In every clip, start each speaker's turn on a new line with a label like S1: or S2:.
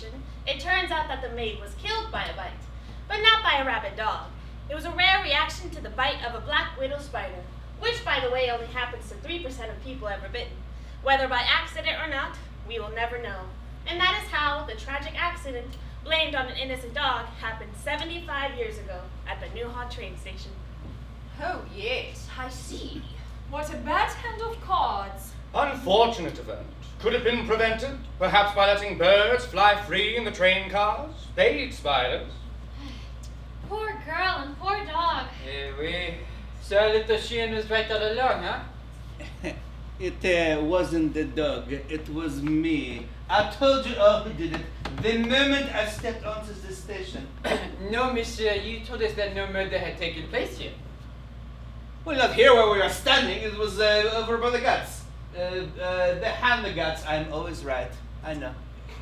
S1: station, it turns out that the maid was killed by a bite, but not by a rabid dog. It was a rare reaction to the bite of a black widow spider, which, by the way, only happens to 3% of people ever bitten. Whether by accident or not, we will never know. And that is how the tragic accident blamed on an innocent dog happened 75 years ago at the Newhall train station.
S2: Oh, yes, I see. What a bad hand of cards.
S3: Unfortunate event. Could have been prevented, perhaps by letting birds fly free in the train cars. They eat spiders.
S1: Poor girl and poor dog.
S4: Oui. So little Sheen was right all along, huh?
S5: It wasn't the dog, it was me. I told you all who did it the moment I stepped onto the station.
S4: No, monsieur, you told us that no murder had taken place here.
S5: Well, not here where we are standing, it was over by the guts. Behind the guts, I'm always right. I know.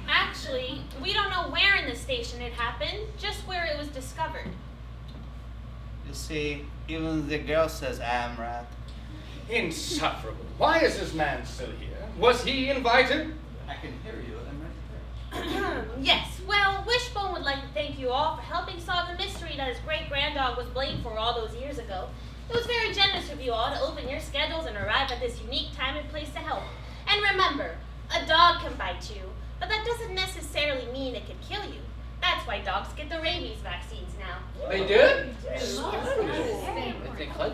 S1: Actually, we don't know where in the station it happened, just where it was discovered.
S5: You see, even the girl says I'm right.
S3: Insufferable. Why is this man still here? Was he invited?
S5: I can hear you, am I right?
S1: Yes, well, Wishbone would like to thank you all for helping solve the mystery that his great-granddog was blamed for all those years ago. It was very generous of you all to open your schedules and arrive at this unique time and place to help. And remember, a dog can bite you, but that doesn't necessarily mean it can kill you. That's why dogs get the rabies vaccines now.
S4: They do?
S1: Yes.
S4: That's incredible.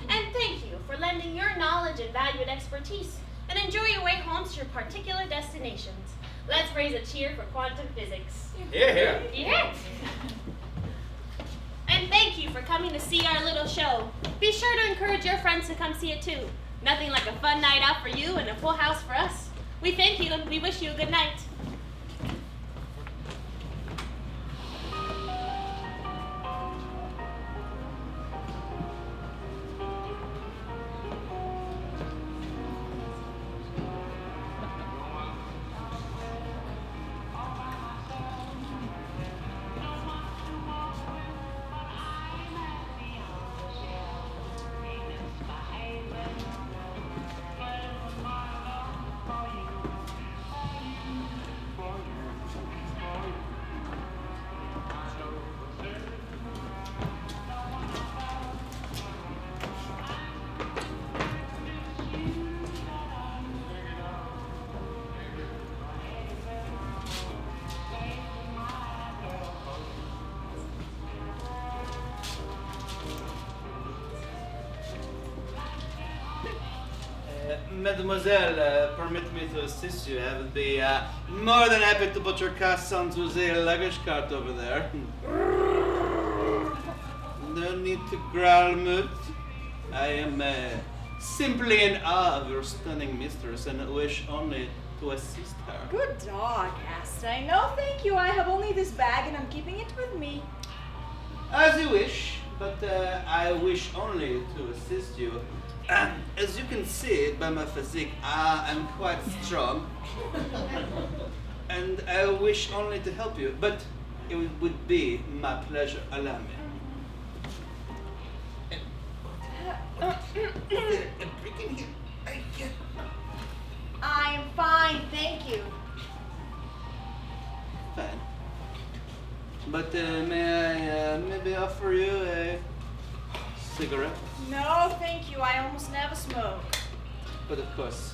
S1: And thank you for lending your knowledge and valued expertise. And enjoy your way home to your particular destinations. Let's raise a cheer for quantum physics.
S3: Here, here.
S1: Yes. And thank you for coming to see our little show. Be sure to encourage your friends to come see it too. Nothing like a fun night out for you and a full house for us. We thank you and we wish you a good night.
S5: Mademoiselle, permit me to assist you. I would be more than happy to put your cast onto the luggage cart over there. No need to growl, Moot. I am simply in awe of your stunning mistress and wish only to assist her.
S2: Good dog, Asta. No, thank you. I have only this bag and I'm keeping it with me.
S5: As you wish, but I wish only to assist you. As you can see by my physique, I am quite strong. And I wish only to help you, but it would be my pleasure. Allow me. Is there a brick in here?
S2: I'm fine, thank you.
S5: Fine. But may I maybe offer you a cigarette?
S2: No, thank you. I almost never smoke.
S5: But of course,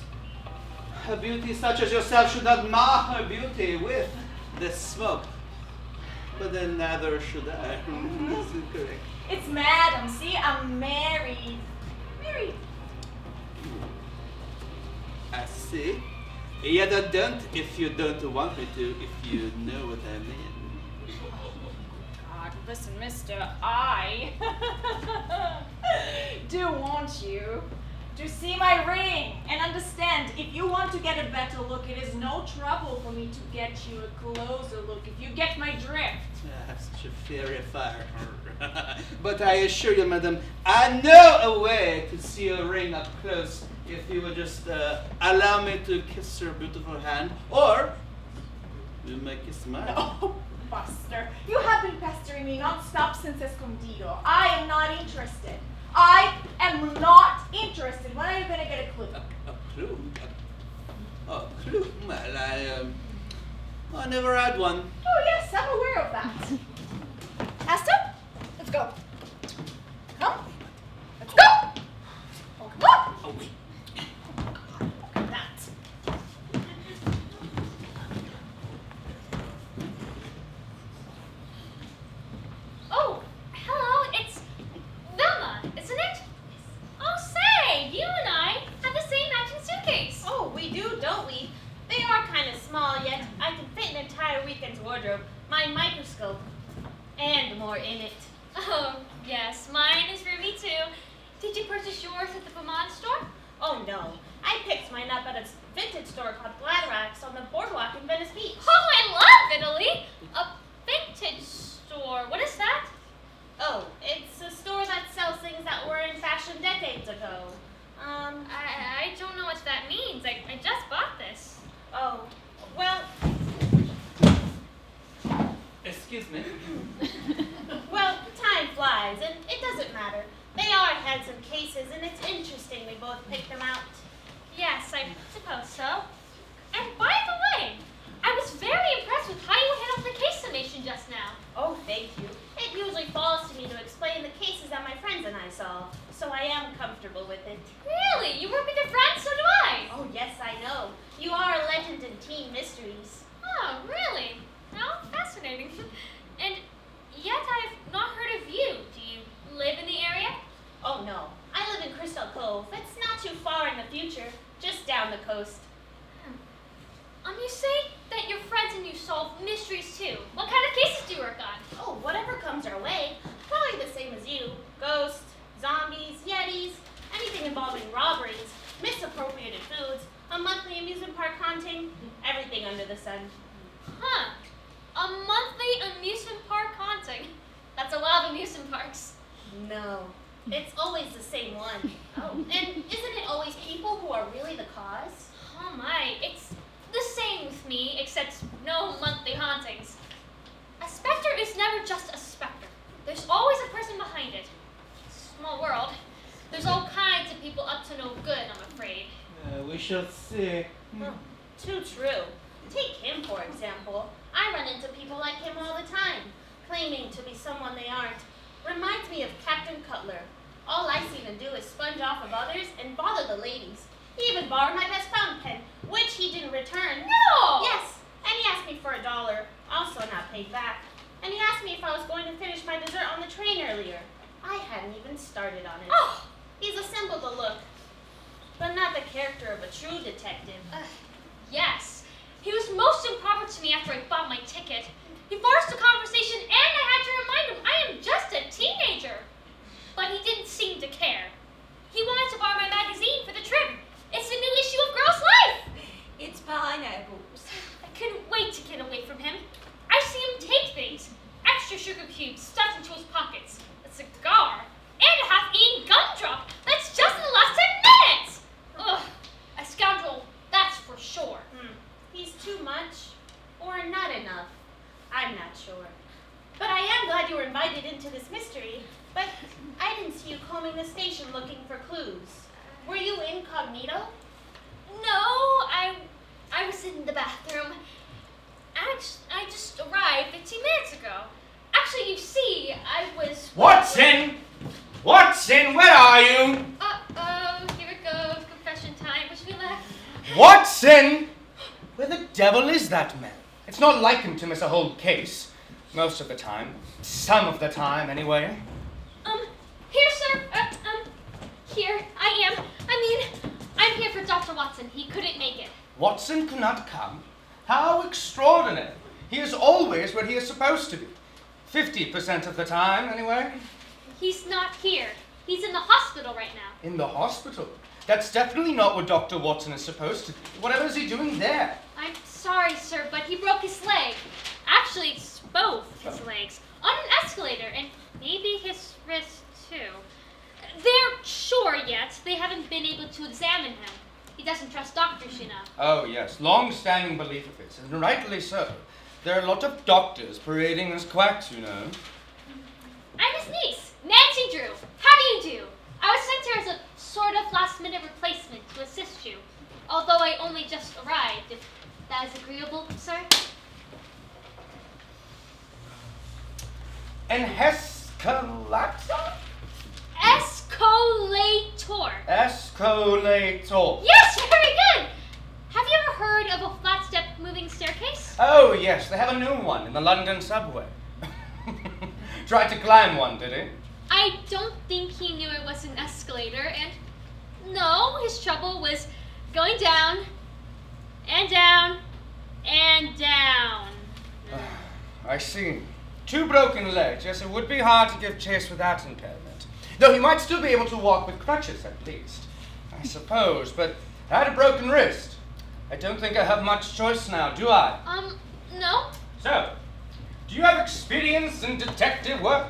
S5: a beauty such as yourself should not mar her beauty with the smoke. But then neither should I. This is correct.
S2: It's madam. See, I'm married. Married.
S5: I see. Yet I don't if you don't want me to, if you know what I mean.
S2: God, listen, mister, I do want you to see my ring and understand if you want to get a better look, it is no trouble for me to get you a closer look if you get my drift.
S5: Such a fiery fire. But I assure you, madam, I know a way to see your ring up close if you would just allow me to kiss your beautiful hand, or you may kiss mine.
S2: Oh, Buster, you have been pestering me non-stop since escondido. I am not interested. I am not interested. When are you going to get a clue?
S5: A clue? A clue? Well, I never had one.
S2: Oh yes, I'm aware of that. Asta, let's go. Come. Let's go. Oh, come on.
S5: Oh, wait.
S2: Look at that.
S6: Oh, hello, it's Velma, isn't it? Oh, say, you and I have the same matching suitcase.
S1: Oh, we do, don't we? They are kind of small, yet I can fit an entire weekend's wardrobe, my microscope, and more in it.
S6: Oh, yes, mine is for me too. Did you purchase yours at the Vermont store?
S1: Oh no, I picked mine up at a vintage store called Gladrax on the boardwalk in Venice Beach.
S6: Oh, I love Italy. A vintage store. What is that?
S1: Oh, it's a store that sells things that were in fashion decades ago.
S6: I don't know what that means. I just bought this.
S1: Oh, well,
S5: Excuse me.
S1: well, time flies, and it doesn't matter. They are handsome cases, and it's interesting we both picked them out.
S6: Yes, I suppose so. And by the way, I was very impressed with how you handled the case summation just now.
S1: Oh, thank you. It usually falls to me to explain the cases that my friends and I solve, so I am comfortable with it.
S6: Really? You work with your friends? So do I.
S1: Oh, yes, I know. You are a legend in teen mysteries.
S6: Oh, really? How fascinating. And yet I've not heard of you. Do you live in the area?
S1: Oh, no. I live in Crystal Cove. It's not too far in the future, just down the coast.
S6: You say that your friends and you solve mysteries too. What kind of cases do you work on?
S1: Oh, whatever comes our way. Probably the same as you. Ghosts, zombies, yetis, anything involving robberies, misappropriated foods, a monthly amusement park haunting, everything under the sun.
S6: Huh. A monthly amusement park haunting. That's a lot of amusement parks.
S1: No, it's always the same one. Oh, and isn't it always people who are really the cause?
S6: Oh my, it's the same with me, except no monthly hauntings. A specter is never just a specter. There's always a person behind it. Small world. There's all kinds of people up to no good, I'm afraid.
S5: We shall see.
S1: Well, too true. Take him, for example. I run into people like him all the time, claiming to be someone they aren't. Reminds me of Captain Cutler. All I seem to do is sponge off of others and bother the ladies. He even borrowed my best fountain pen, which he didn't return.
S6: No!
S1: Yes, and he asked me for $1, also not paid back. And he asked me if I was going to finish my dessert on the train earlier. I hadn't even started on it.
S6: Oh!
S1: He's assembled a look, but not the character of a true detective.
S6: Yes. He was most improper to me after I bought my ticket. He forced a conversation and I had to remind him I am just a teenager. But he didn't seem to care. He wanted to borrow my magazine for the trip. It's the new issue of Girl's Life.
S2: It's pineapples.
S6: I couldn't wait to get away from him. I see him take things. Extra sugar cubes stuffed into his pockets. A cigar. And a half-eaten gumdrop. That's just in the last 10 minutes. Ugh. A scoundrel, that's for sure.
S1: He's too much, or not enough. I'm not sure. But I am glad you were invited into this mystery. But I didn't see you combing the station looking for clues. Were you incognito?
S6: No, I was in the bathroom. I just arrived 15 minutes ago. Actually, you see, I was...
S3: Watson! Watson, where are you?
S6: Uh-oh, here it goes. Confession time. Wish me luck.
S3: Watson! Where the devil is that man? It's not like him to miss a whole case. Most of the time. Some of the time, anyway.
S6: Here, sir. Here, I am. I'm here for Dr. Watson. He couldn't make it.
S3: Watson could not come? How extraordinary. He is always where he is supposed to be. 50% of the time, anyway.
S6: He's not here. He's in the hospital right now.
S3: In the hospital? That's definitely not where Dr. Watson is supposed to be. Whatever is he doing there?
S6: I'm sorry, sir, but he broke his leg. Actually, it's both his legs. On an escalator, and maybe his wrist, too. They're sure yet. They haven't been able to examine him. He doesn't trust doctors, you know.
S3: Oh, yes. Long-standing belief of his, and rightly so. There are a lot of doctors parading as quacks, you know.
S6: I'm his niece, Nancy Drew. How do you do? I was sent here as a sort of last-minute replacement to assist you, although I only just arrived, if that is agreeable, sir.
S3: Escalator?
S6: Escalator.
S3: Escalator.
S6: Yes, very good. Have you ever heard of a flat step moving staircase?
S3: Oh, yes, they have a new one in the London subway. Tried to climb one, did he?
S6: I don't think he knew it was an escalator, and no, his trouble was going down and down and down.
S3: I see. 2 broken legs. Yes, it would be hard to give chase with that impairment. Though he might still be able to walk with crutches, at least. I suppose, but I had a broken wrist. I don't think I have much choice now, do I?
S6: No.
S3: So, do you have experience in detective work?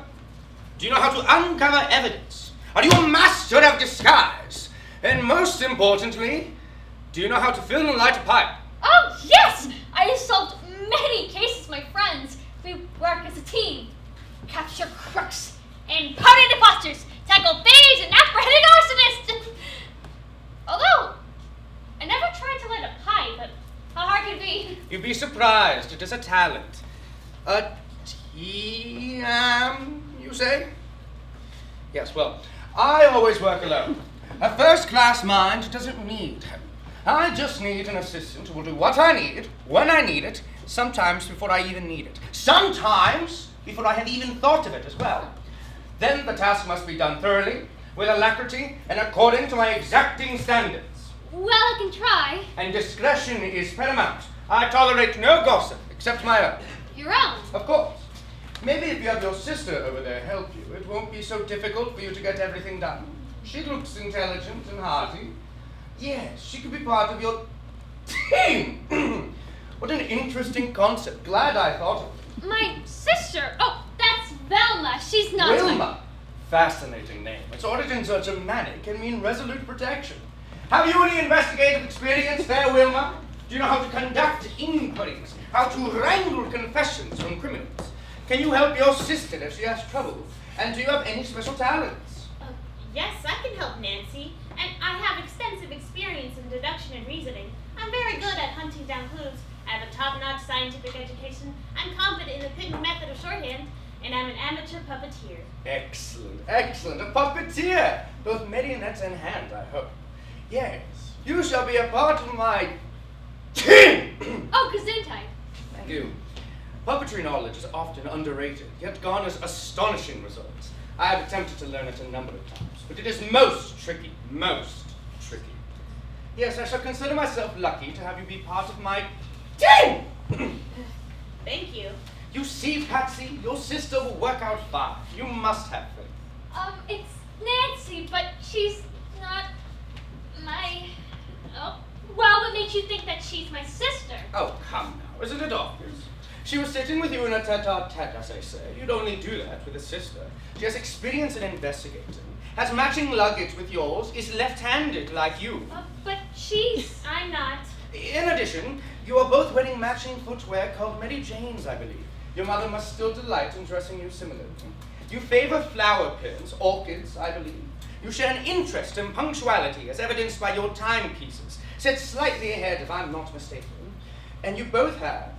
S3: Do you know how to uncover evidence? Are you a master of disguise? And most importantly, do you know how to fill and light a pipe?
S6: Oh, yes! I have solved many cases, my friends. We work as a team. Capture crooks and party imposters, tackle thieves and apprehend arsonists. Although, I never tried to light a pipe, but how hard could it be?
S3: You'd be surprised. It is a talent. A you say? Yes, well, I always work alone. A first-class mind doesn't need help. I just need an assistant who will do what I need, when I need it, sometimes before I even need it. Sometimes before I have even thought of it as well. Then the task must be done thoroughly, with alacrity, and according to my exacting standards.
S6: Well, I can try.
S3: And discretion is paramount. I tolerate no gossip, except my own.
S6: Your own.
S3: Of course. Maybe if you have your sister over there help you, it won't be so difficult for you to get everything done. She looks intelligent and hearty. Yes, she could be part of your team. What an interesting concept. Glad I thought of it.
S6: My sister. Oh, that's Velma. She's not.
S3: Wilma. Fascinating name. Its origins are Germanic and mean resolute protection. Have you any investigative experience there, Wilma? Do you know how to conduct inquiries? How to wrangle confessions from criminals? Can you help your sister if she has trouble? And do you have any special talents?
S1: Yes, I can help Nancy. And I have extensive experience in deduction and reasoning. I'm very good at hunting down clues. I have a top-notch scientific education. I'm competent in the Pitton method of shorthand. And I'm an amateur puppeteer.
S3: Excellent, excellent. A puppeteer. Both marionettes and hand, I hope. Yes, you shall be a part of my team.
S6: Oh, Gesundheit.
S3: Thank you. Puppetry knowledge is often underrated, yet garners astonishing results. I have attempted to learn it a number of times, but it is most tricky, most tricky. Yes, I shall consider myself lucky to have you be part of my team!
S1: Thank you.
S3: You see, Patsy, your sister will work out fine. You must have faith.
S6: It's Nancy, but she's not my... Oh, well, what makes you think that she's my sister?
S3: Oh, come now, isn't it obvious? She was sitting with you in a tete-a-tete, as I say. You'd only do that with a sister. She has experience in investigating, has matching luggage with yours, is left-handed like you.
S6: But she's...
S1: I'm not.
S3: In addition, you are both wearing matching footwear called Mary Jane's, I believe. Your mother must still delight in dressing you similarly. You favor flower pins, orchids, I believe. You share an interest in punctuality, as evidenced by your timepieces, set slightly ahead if I'm not mistaken. And you both have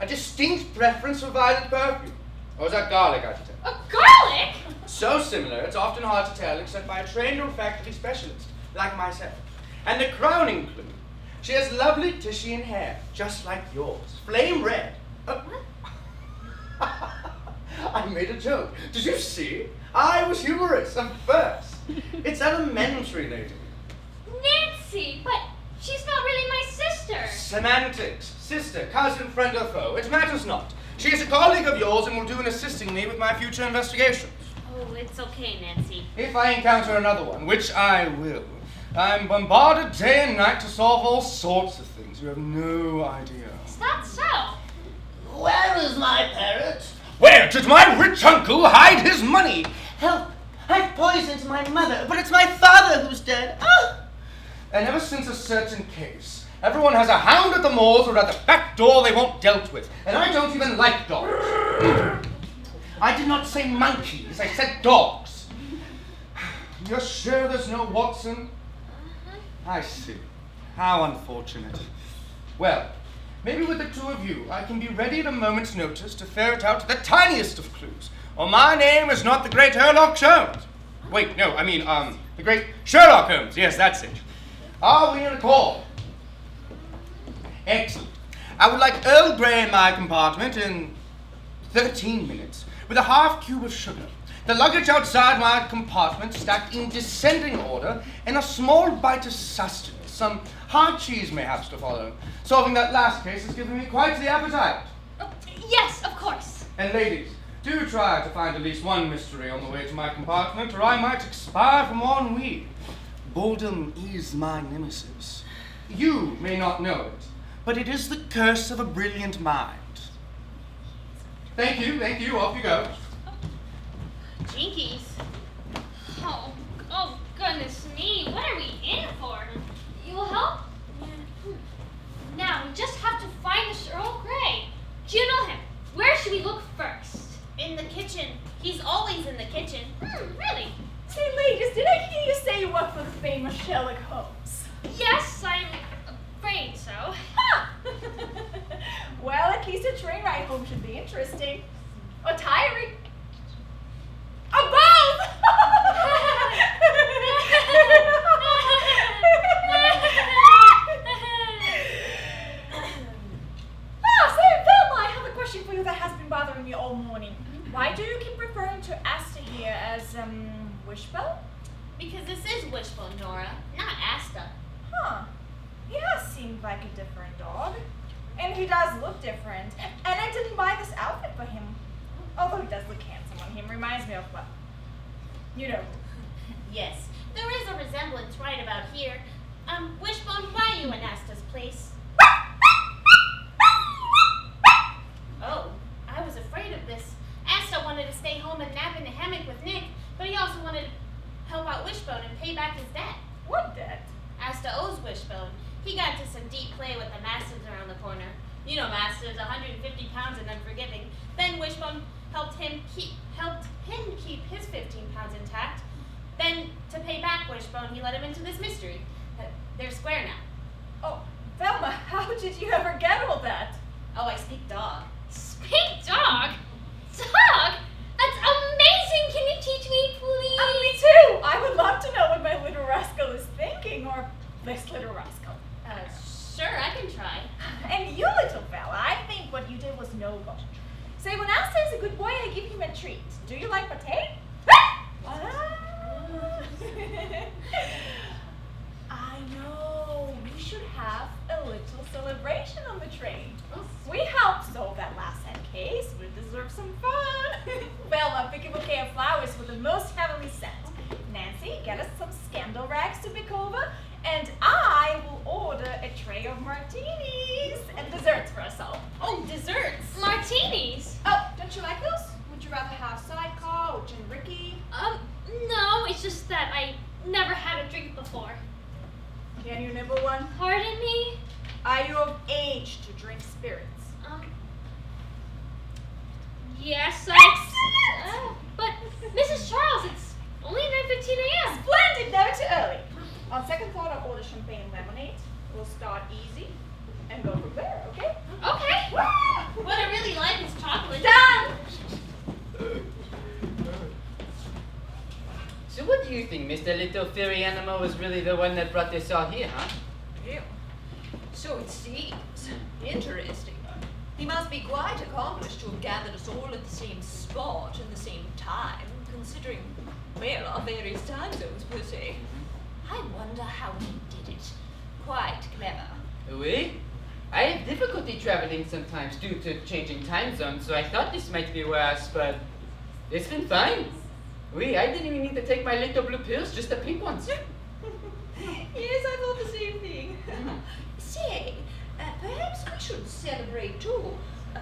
S3: a distinct preference for violet perfume. Or is that garlic, I should say?
S6: Garlic?
S3: So similar, it's often hard to tell except by a trained olfactory specialist, like myself. And the crowning clue, she has lovely Titian hair, just like yours, flame red. I made a joke. Did you see? I was humorous at first. It's elementary, lady.
S6: Nancy, but she's not really my sister.
S3: Semantics. Sister, cousin, friend, or foe. It matters not. She is a colleague of yours and will do in assisting me with my future investigations.
S1: Oh, it's okay, Nancy.
S3: If I encounter another one, which I will, I'm bombarded day and night to solve all sorts of things. You have no idea.
S6: Is that so?
S7: Where is my parrot?
S3: Where did my rich uncle hide his money?
S7: Help! I've poisoned my mother, but it's my father who's dead. Ah!
S3: And ever since a certain case, everyone has a hound at the moors or at the back door they want dealt with. And I don't even like dogs. I did not say monkeys, I said dogs. You're sure there's no Watson? I see. How unfortunate. Well, maybe with the two of you, I can be ready at a moment's notice to ferret out the tiniest of clues. Or my name is not the great Sherlock Holmes. Wait, no, I mean, the great Sherlock Holmes. Yes, that's it. Are we in a call? Excellent. I would like Earl Grey in my compartment in 13 minutes, with a half cube of sugar. The luggage outside my compartment stacked in descending order, and a small bite of sustenance. Some hard cheese mayhaps to follow. Solving that last case has given me quite the appetite.
S6: Oh, yes, of course.
S3: And ladies, do try to find at least one mystery on the way to my compartment, or I might expire from ennui. Boredom is my nemesis. You may not know it, but it is the curse of a brilliant mind. Thank you, off you go.
S1: Jinkies.
S6: Oh, goodness me, what are we in for? You will help? Now, we just have to find this Earl Grey. Do you know him? Where should we look first?
S1: In the kitchen. He's always in the kitchen.
S6: Really?
S2: Say, ladies, did I hear you say you work for the famous Sherlock Holmes?
S6: Yes, I'm afraid so.
S2: Ha! Well, at least a train ride home should be interesting. Or tiring. Or both! Say, Velma, I have a question for you that has been bothering me all morning. Why do you keep referring to Asta here as, Wishbone?
S1: Because this is Wishbone, Nora, not Asta.
S2: Huh. He has seemed like a different dog. And he does look different. And I didn't buy this outfit for him. Although he does look handsome on him. Reminds me of, well, you know.
S1: Yes, there is a resemblance right about here. Wishbone, why are you in Asta's place? Oh, I was afraid of this. Asta wanted to stay home and nap in the hammock with Nick, but he also wanted to help out Wishbone and pay back his debt.
S2: What debt?
S1: Asta owes Wishbone. He got into some deep play with the Masters around the corner. You know Masters, 150 pounds and unforgiving. Then Wishbone helped him keep his 15 pounds intact. Then, to pay back Wishbone, he let him into this mystery. They're square now.
S2: Oh, Velma, how did you ever get all that?
S1: Oh, I speak dog.
S6: Speak dog? Dog? That's amazing! Can you teach me, please?
S2: Me too! I would love to know what my little rascal is thinking, or this little rascal.
S1: Sure, I can try.
S2: And you, little fella, I think what you did was noble. Say, when Asta is a good boy, I give him a treat. Do you like potato? I know. We should have a little celebration on the train. We helped solve that last head case. We deserve some fun. Bella, pick a bouquet of flowers with the most heavenly scent. Nancy, get us some scandal rags to pick over. And I will order a tray of martinis and desserts for us all.
S1: Oh, desserts.
S6: Martinis?
S2: Oh, don't you like those? Would you rather have sidecar or gin Ricky?
S6: No, it's just that I never had a drink before.
S2: Can you nibble one?
S6: Pardon me?
S2: Are you of age to drink spirits?
S6: Yes,
S2: Excellent!
S6: but Mrs. Charles, it's only 9:15 a.m.
S2: Splendid, never too early. On second thought, I'll order champagne and lemonade. We'll start easy and go from there, okay?
S6: Okay.
S1: What I really like is chocolate.
S2: Done!
S4: So what do you think? Mr. Little Fairy Animal was really the one that brought this all here, huh?
S8: Yeah. So it seems. Interesting. He must be quite accomplished to have gathered us all at the same spot in the same time, considering, well, our various time zones per se. I wonder how he did it. Quite clever.
S4: Oui? I have difficulty traveling sometimes due to changing time zones, so I thought this might be worse, but it's been fine. Oui, I didn't even need to take my little blue pills, just the pink ones.
S8: Yes, I thought the same thing. Say, perhaps we should celebrate too.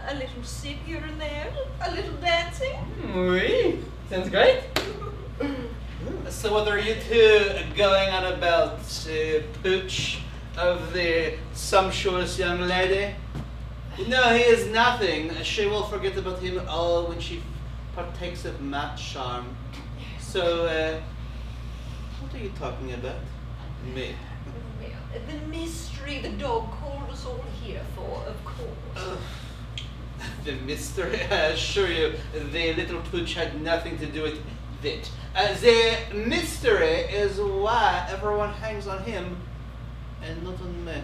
S8: A little sip here and there, a little dancing.
S4: Oui, sounds great.
S5: So what are you two going on about, pooch of the sumptuous young lady? No, he is nothing. She will forget about him all when she partakes of my charm. So, what are you talking about? Me.
S8: Well, the mystery the dog called us all here. for, of course.
S5: The mystery, I assure you, the little pooch had nothing to do with it. The mystery is why everyone hangs on him and not on me.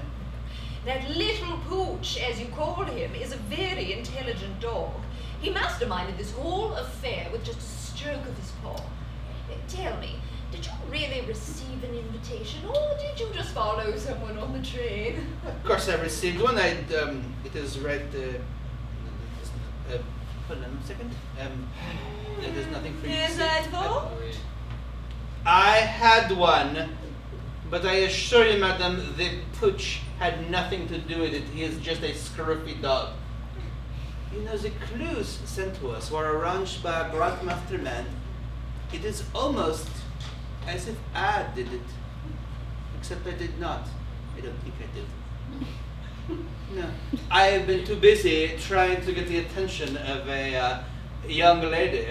S8: That little pooch, as you call him, is a very intelligent dog. He masterminded this whole affair with just a stroke of his paw. Tell me, did you really receive an invitation, or did you just follow someone on the train?
S5: Of course I received one. It is right, hold on a second. There's nothing for you to
S8: Is
S5: see.
S8: that all?
S5: I had one, but I assure you, madam, the pooch had nothing to do with it. He is just a scruffy dog. You know, the clues sent to us were arranged by a bright mastermind. It is almost as if I did it, except I did not. I don't think I did. No, I have been too busy trying to get the attention of a young lady.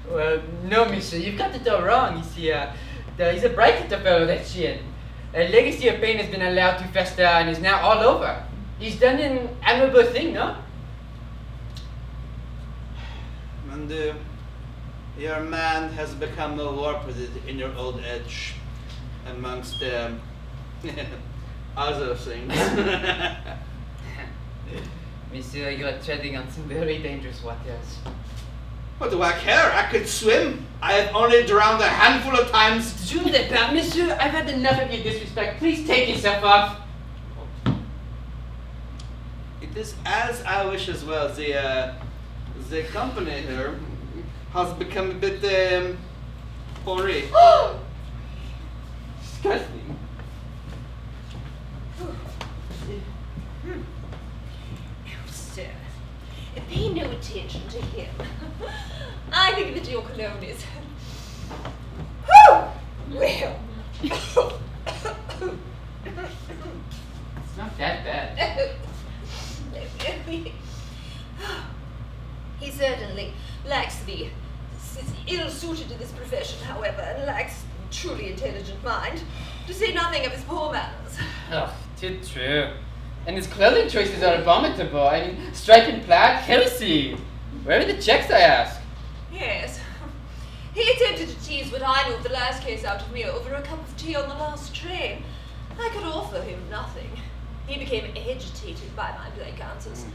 S4: Well, no, monsieur, you've got it all wrong. You see, he's a bright little fellow, that Chien. A legacy of pain has been allowed to fester and is now all over. He's done an admirable thing, no?
S5: And your man has become warped in your old age, amongst other things.
S4: Monsieur, you are treading on some very dangerous waters.
S5: What do I care? I could swim. I have only drowned a handful of times.
S4: Je ne pas, monsieur, I've had enough of your disrespect. Please take yourself off.
S5: It is as I wish as well. The company here has become a bit hoary.
S4: Disgusting.
S8: Oh, sir, pay no attention to him. I think that your cologne is... Well...
S4: It's not that bad.
S8: He certainly lacks the ill-suited to this profession, however, and lacks truly intelligent mind, to say nothing of his poor manners.
S4: Oh, too true. And his clothing choices are abominable. I mean, striped and plaid, heresy. Where are the checks, I ask?
S8: Yes. He attempted to tease what I knew of the last case out of me over a cup of tea on the last train. I could offer him nothing. He became agitated by my blank answers,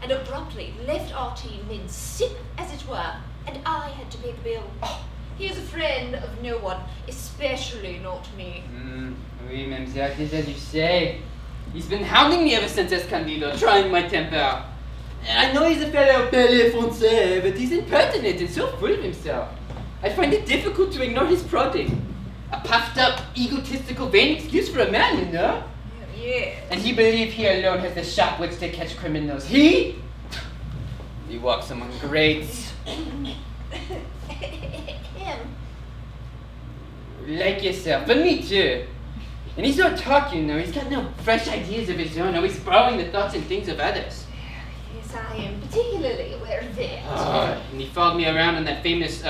S8: and abruptly left our team mid-sip, as it were, and I had to pay the bill. He is a friend of no one, especially not me.
S4: Oui, mademoiselle, qu'est-ce que you say? He's been hounding me ever since Escondido, trying my temper. And I know he's a fellow parler français, but he's impertinent and so full of himself. I find it difficult to ignore his prodding. A puffed up, egotistical, vain excuse for a man, you know?
S8: Yes.
S4: And he believes he alone has the sharp wits to catch criminals. He walks among greats.
S8: Him.
S4: Like yourself, but me too. And he's not talking, you know. He's got no fresh ideas of his own. Always borrowing the thoughts and things of others.
S8: Yes, I am particularly aware of that.
S4: And he followed me around on that famous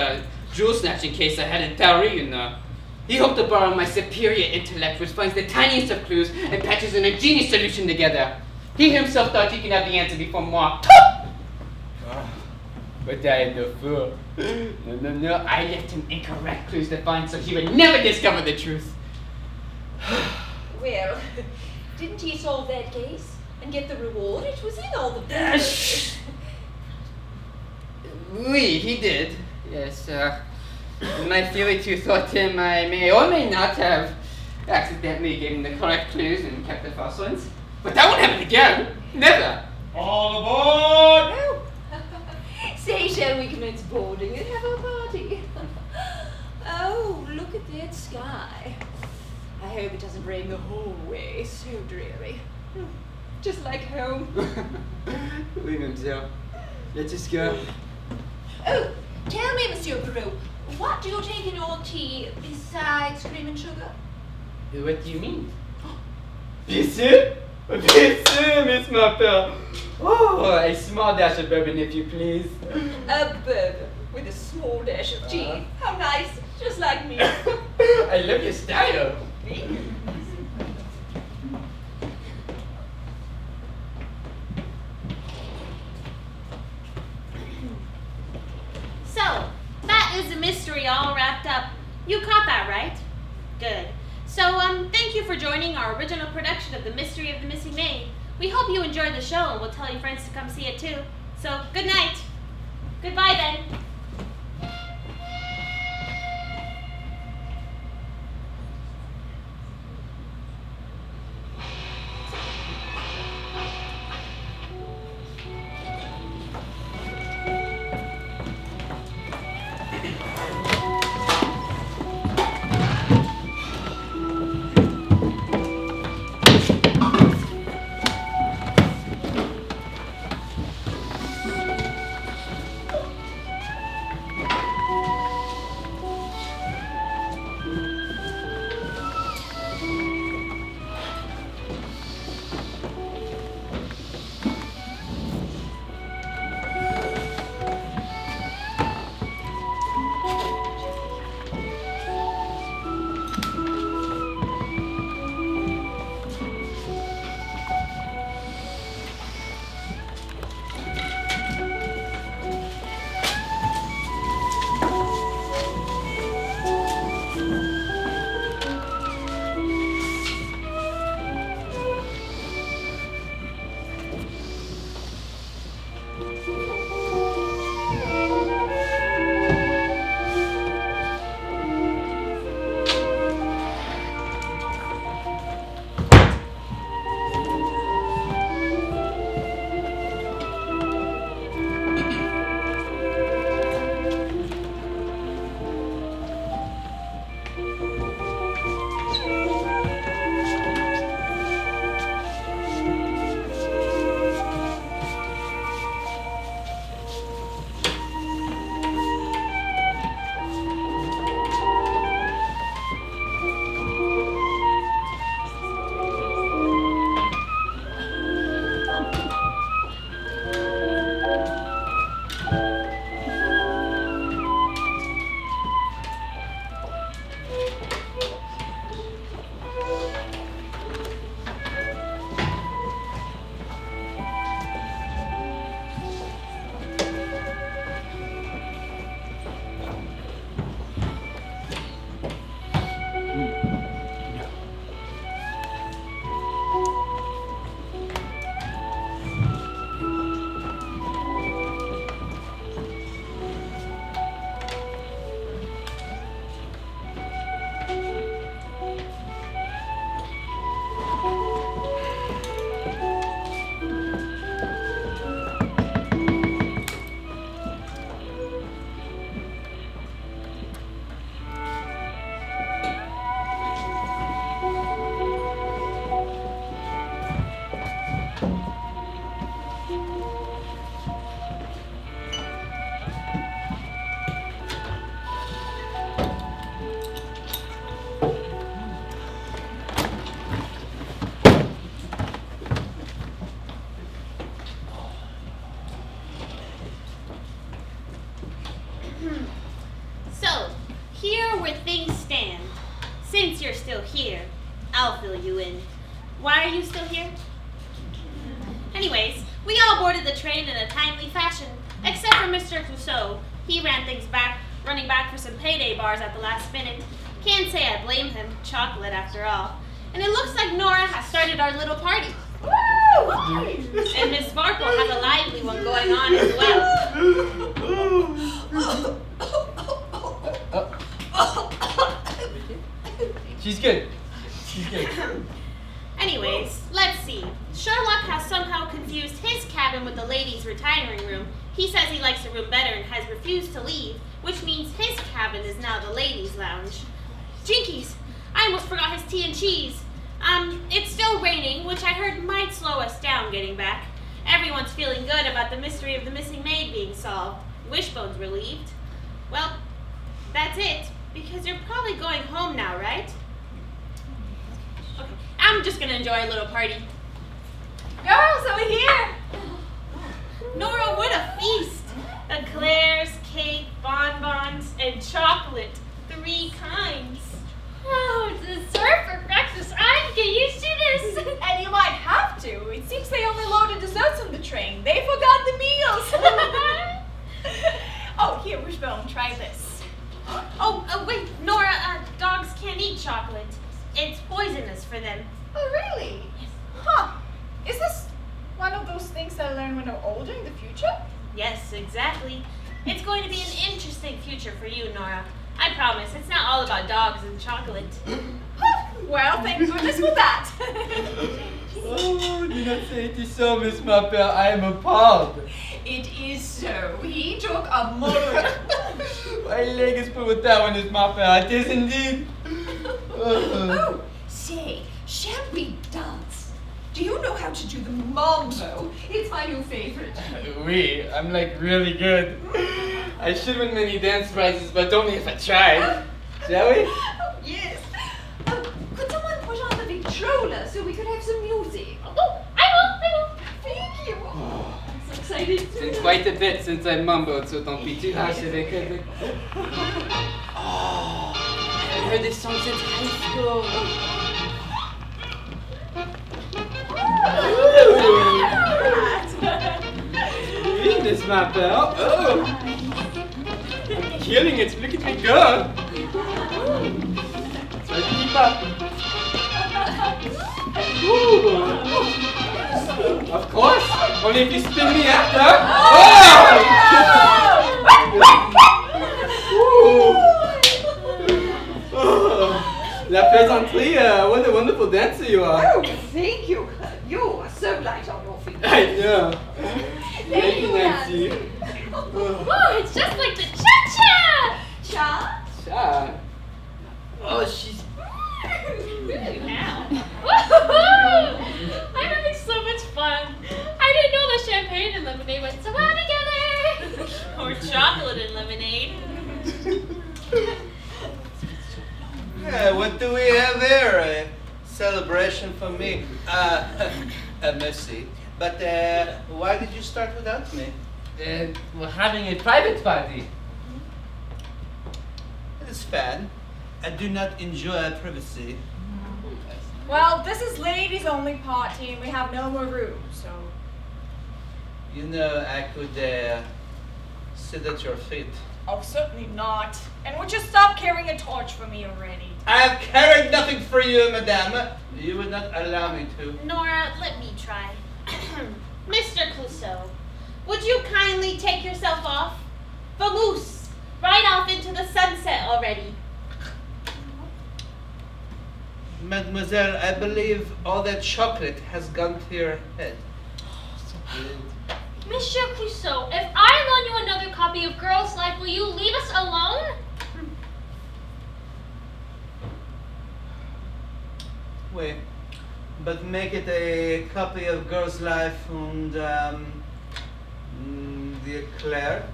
S4: jewel snatching case I had in Paris, you know. He hoped to borrow my superior intellect, which finds the tiniest of clues and patches an ingenious solution together. He himself thought he could have the answer before moi. But I am no fool. No, I left him incorrect clues to find so he would never discover the truth.
S8: Well, didn't he solve that case and get the reward? It was in all the papers.
S4: Oui, he did. Yes, my theory too thought him I may or may not have accidentally given the correct clues and kept the false ones. But that won't happen again. Never.
S3: All aboard!
S8: Oh. Say, shall we commence boarding and have a party? Oh, look at that sky. I hope it doesn't rain the whole way. So dreary. Just like home.
S4: Oui, mademoiselle. Let us go.
S8: Oh, tell me, Monsieur Perot, what do you take in your tea besides cream and sugar?
S4: What do you mean? Bien sûr! Bien sûr, Miss Marple! Oh, a small dash of bourbon, if you please.
S8: A bourbon with a small dash of tea. How nice, just like me.
S4: I love your style.
S1: You caught that, right? Good. So, thank you for joining our original production of The Mystery of the Missing Maid. We hope you enjoyed the show and we'll tell your friends to come see it too. So, good night. Goodbye then. Since you're still here, I'll fill you in. Why are you still here? Anyways, we all boarded the train in a timely fashion, except for Mr. Clouseau. He ran things back, running back for some payday bars at the last minute. Can't say I blame him, chocolate after all. And it looks like Nora has started our little party. Woo! And Miss Sparkle has a lively one going on as well.
S4: She's good. She's good.
S1: Anyways, let's see. Sherlock has somehow confused his cabin with the ladies' retiring room. He says he likes the room better and has refused to leave, which means his cabin is now the ladies' lounge. Jinkies! I almost forgot his tea and cheese. It's still raining, which I heard might slow us down getting back. Everyone's feeling good about the mystery of the missing maid being solved. Wishbone's relieved. Well, that's it, because you're probably going home now, right? Okay, I'm just gonna enjoy a little party.
S2: Girls, over here!
S1: Nora, what a feast! Eclairs, cake, bonbons, and chocolate. 3 kinds.
S6: Oh, dessert for breakfast. I can get used to this.
S2: And you might have to. It seems they only loaded desserts on the train. They forgot the meals. Oh, here, Wishbone, try this.
S1: Oh, wait, Nora,
S2: older in the future?
S1: Yes, exactly. It's going to be an interesting future for you, Nora. I promise, it's not all about dogs and chocolate.
S2: Well, thank goodness for that.
S4: Oh, do not say it is so, Miss Marple. I am appalled.
S8: It is so. He took a murder.
S4: My leg is full with that one, Miss Marple. It is indeed.
S8: Oh, say, shall we dance? Do you know how to do the mambo? It's my new favorite.
S4: Oui, I'm like really good. I should win many dance prizes, but only if I tried. Shall we?
S8: Oh, yes. Could someone put on the Victrola so we could have some music?
S6: Oh, I will.
S8: Thank you. I'm so excited.
S4: It's been quite a bit since I mumbled, so don't be too harsh if I could. Oh, I've heard this song since high school. Read this, my pal. Oh, I'm killing it. Look at me go. Try to keep up. Ooh. Of course. Only if you spin me after. Oh! La plaisanterie, what a wonderful dancer you are.
S8: Oh, thank you. You are so light on your feet.
S4: I know.
S8: Thank you,
S4: Nancy.
S6: Oh, it's just like the cha-cha!
S8: Cha?
S4: Cha. Oh, she's.
S6: Now. Woohoo! I'm having so much fun. I didn't know the champagne and lemonade went so well together.
S1: Or chocolate and lemonade.
S5: What do we have there? A celebration for me. Mercy. But why did you start without me?
S4: We're having a private party.
S5: It is fun. I do not enjoy privacy.
S2: Well, this is ladies only party and we have no more room, so.
S5: You know, I could sit at your feet.
S2: Oh, certainly not. And would you stop carrying a torch for me already?
S5: I have carried nothing for you, madame. You would not allow me to.
S1: Nora, let me try. Mr. Clouseau, would you kindly take yourself off? Vamoose, right off into the sunset already.
S5: Mademoiselle, I believe all that chocolate has gone to your head.
S6: Monsieur Clouseau, if I loan you another copy of Girl's Life, will you leave us alone?
S5: Wait, but make it a copy of Girl's Life and the Eclair.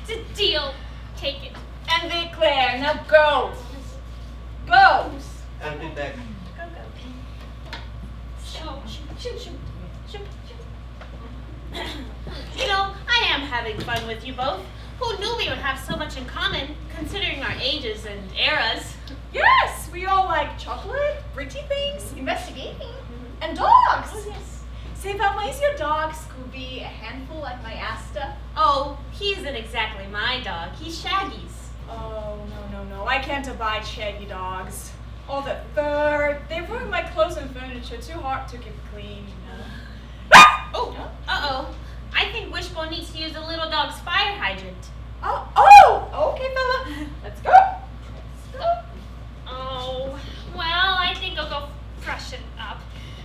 S6: It's a deal. Take it.
S2: And the Eclair, now go! Go!
S5: I'll be back.
S1: Go, go. Shoot. You know, I am having fun with you both. Who knew we would have so much in common, considering our ages and eras?
S2: Yes, we all like chocolate, pretty things, investigating, and dogs.
S1: Oh, yes.
S2: Say, Velma, is your dog Scooby a handful like my Asta?
S1: Oh, he isn't exactly my dog. He's Shaggy's.
S2: Oh, no. I can't abide shaggy dogs. All the fur, they ruin my clothes and furniture. Too hard to keep clean, you know.
S1: Oh, uh-oh. I think Wishbone needs to use a little dog's fire hydrant.
S2: Oh, okay, fella. Let's go.
S6: Oh, well, I think I'll go freshen up.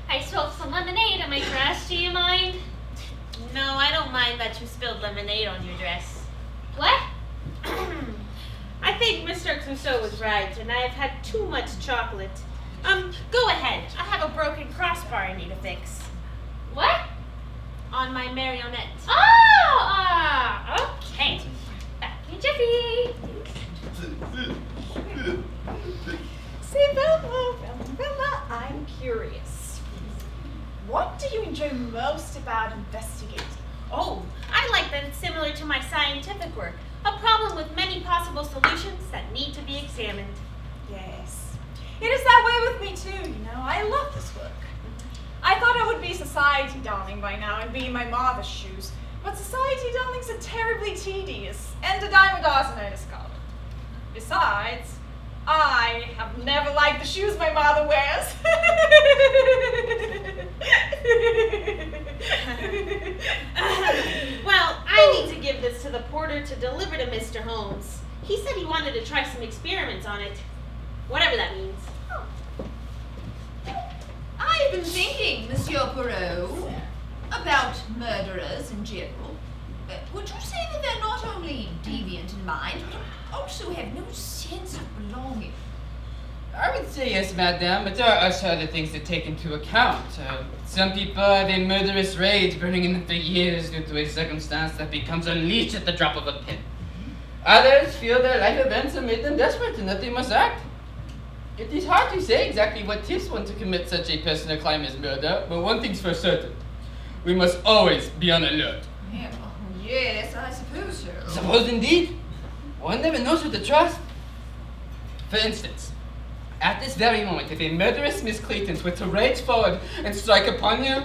S6: I spilled some lemonade on my dress. Do you mind?
S1: No, I don't mind that you spilled lemonade on your dress.
S6: What?
S1: I think Mr. Clouseau was right, and I have had too much chocolate. Go ahead. I have a broken crossbar I need to fix.
S6: What?
S1: On my marionette.
S6: Oh, okay. Back in Jiffy.
S2: Say, Velma, I'm curious. What do you enjoy most about investigating?
S1: Oh, I like that it's similar to my scientific work. A problem with many possible solutions that need to be examined.
S2: Yes. It is that way with me too, you know. I love this work. I thought I would be society darling by now and be in my mother's shoes. But society darlings are terribly tedious, and a dime a dozen I discovered. Besides, I have never liked the shoes my mother wears.
S8: asking, Monsieur Poirot, about murderers in general. Would you say that they're not only deviant in mind, but also have no sense of belonging?
S4: I would say yes, madame, but there are also other things to take into account. Some people have a murderous rage burning in them for years due to a circumstance that becomes unleashed at the drop of a pin. Others feel their life events have made them desperate and that they must act. It is hard to say exactly what tips one to commit such a personal crime as murder, but one thing's for certain. We must always be on alert.
S8: Yeah, yes, I suppose so.
S4: Suppose indeed. One never knows who to trust. For instance, at this very moment, if a murderous Miss Clayton were to rage forward and strike upon you,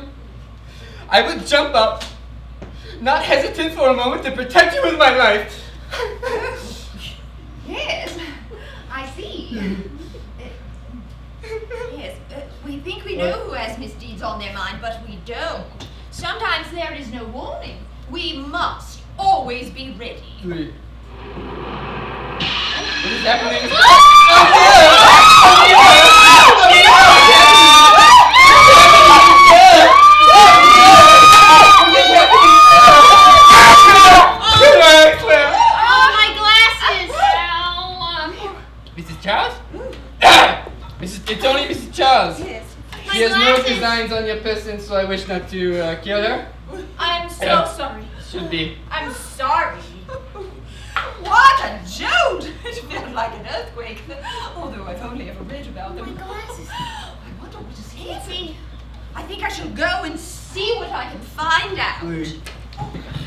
S4: I would jump up, not hesitate for a moment to protect you with my life.
S8: Yes, I see. Yes, we think we know who has misdeeds on their mind, but we don't. Sometimes there is no warning. We must always be ready.
S4: What is happening? Mrs. Charles? It's only Mrs. Charles.
S8: Yes.
S4: She has no designs on your person, so I wish not to kill her.
S2: I'm so sorry.
S4: Should be.
S2: I'm sorry.
S8: What a jolt! It felt like an earthquake, although I've only ever read about them.
S1: My glasses.
S8: I wonder what has happened. I think I shall go and see what I can find out.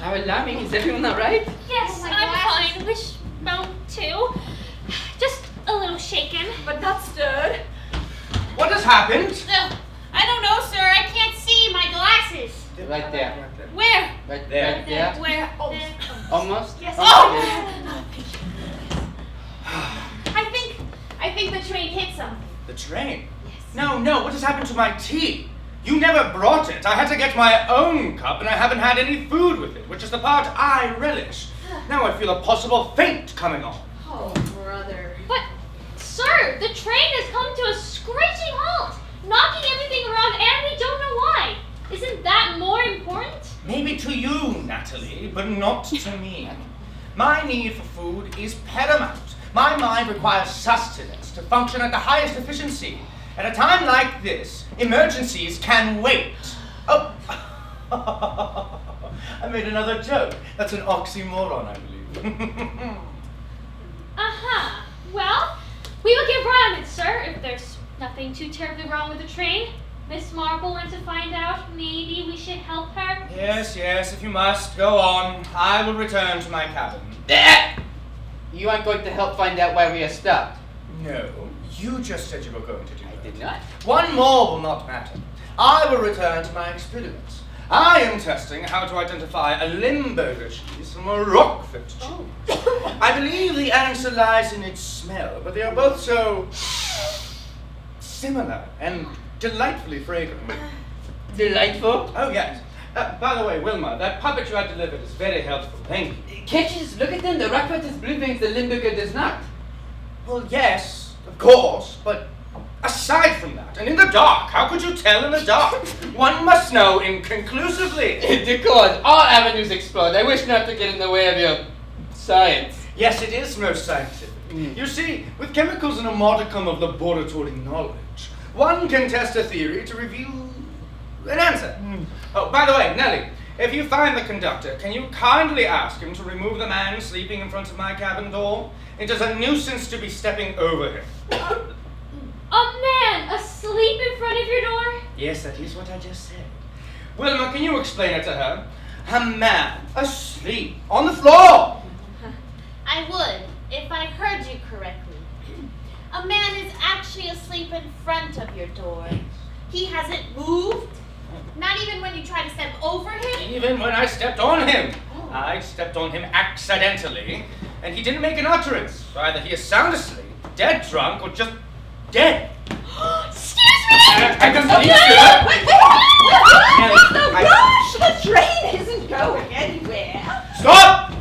S4: How alarming. Is everyone alright?
S6: Yes, I'm fine. Wishbone too. Just a little shaken.
S2: But not stirred.
S3: What has happened?
S1: I don't know, sir. I can't see my glasses.
S4: Right there.
S1: Where?
S4: Right there. Right there.
S1: Where?
S4: Almost?
S1: Yes.
S4: Oh.
S1: I think the train hit something.
S3: The train?
S1: Yes.
S3: No, what has happened to my tea? You never brought it. I had to get my own cup, and I haven't had any food with it, which is the part I relish. Now I feel a possible faint coming on.
S1: Oh, brother.
S6: But, sir, the train has come to a screeching halt, knocking everything around, and we don't know why. Isn't that more important?
S3: Maybe to you, Natalie, but not to me. My need for food is paramount. My mind requires sustenance to function at the highest efficiency. At a time like this, emergencies can wait. Oh, I made another joke. That's an oxymoron, I believe.
S6: Aha. Well, we will get right on it, sir, if there's nothing too terribly wrong with the train. Miss Marple wants to find out. Maybe we should help her.
S3: Yes, if you must, go on. I will return to my cabin.
S4: You aren't going to help find out why we are stopped.
S3: No, you just said you were going to do
S4: I
S3: that.
S4: did not.
S3: One more will not matter. I will return to my experiments. I am testing how to identify a Limburger cheese from a Roquefort cheese. I believe the answer lies in its smell, but they are both so similar and delightfully fragrant.
S4: Delightful.
S3: Oh, yes. By the way, Wilma, that puppet you had delivered is very helpful. Thank you.
S4: Can't you just look at them? The Roquefort has blue veins, the Limburger does not.
S3: Well, yes, of course, but aside from that, and in the dark, how could you tell in the dark? One must know inconclusively.
S4: Because all avenues explored. I wish not to get in the way of your science.
S3: Yes, it is most scientific. You see, with chemicals and a modicum of laboratory knowledge, one can test a theory to reveal an answer. Oh, by the way, Nellie, if you find the conductor, can you kindly ask him to remove the man sleeping in front of my cabin door? It is a nuisance to be stepping over him.
S6: A man asleep in front of your door?
S3: Yes, that is what I just said. Wilma, can you explain it to her? A man asleep on the floor.
S1: I would, if I heard you correctly. A man is actually asleep in front of your door. He hasn't moved, not even when you try to step over him.
S3: Even when I stepped on him. I stepped on him accidentally, and he didn't make an utterance. Either he is sound asleep, dead drunk, or just dead.
S6: Excuse me!
S3: I don't believe
S8: The train isn't going anywhere.
S3: Stop!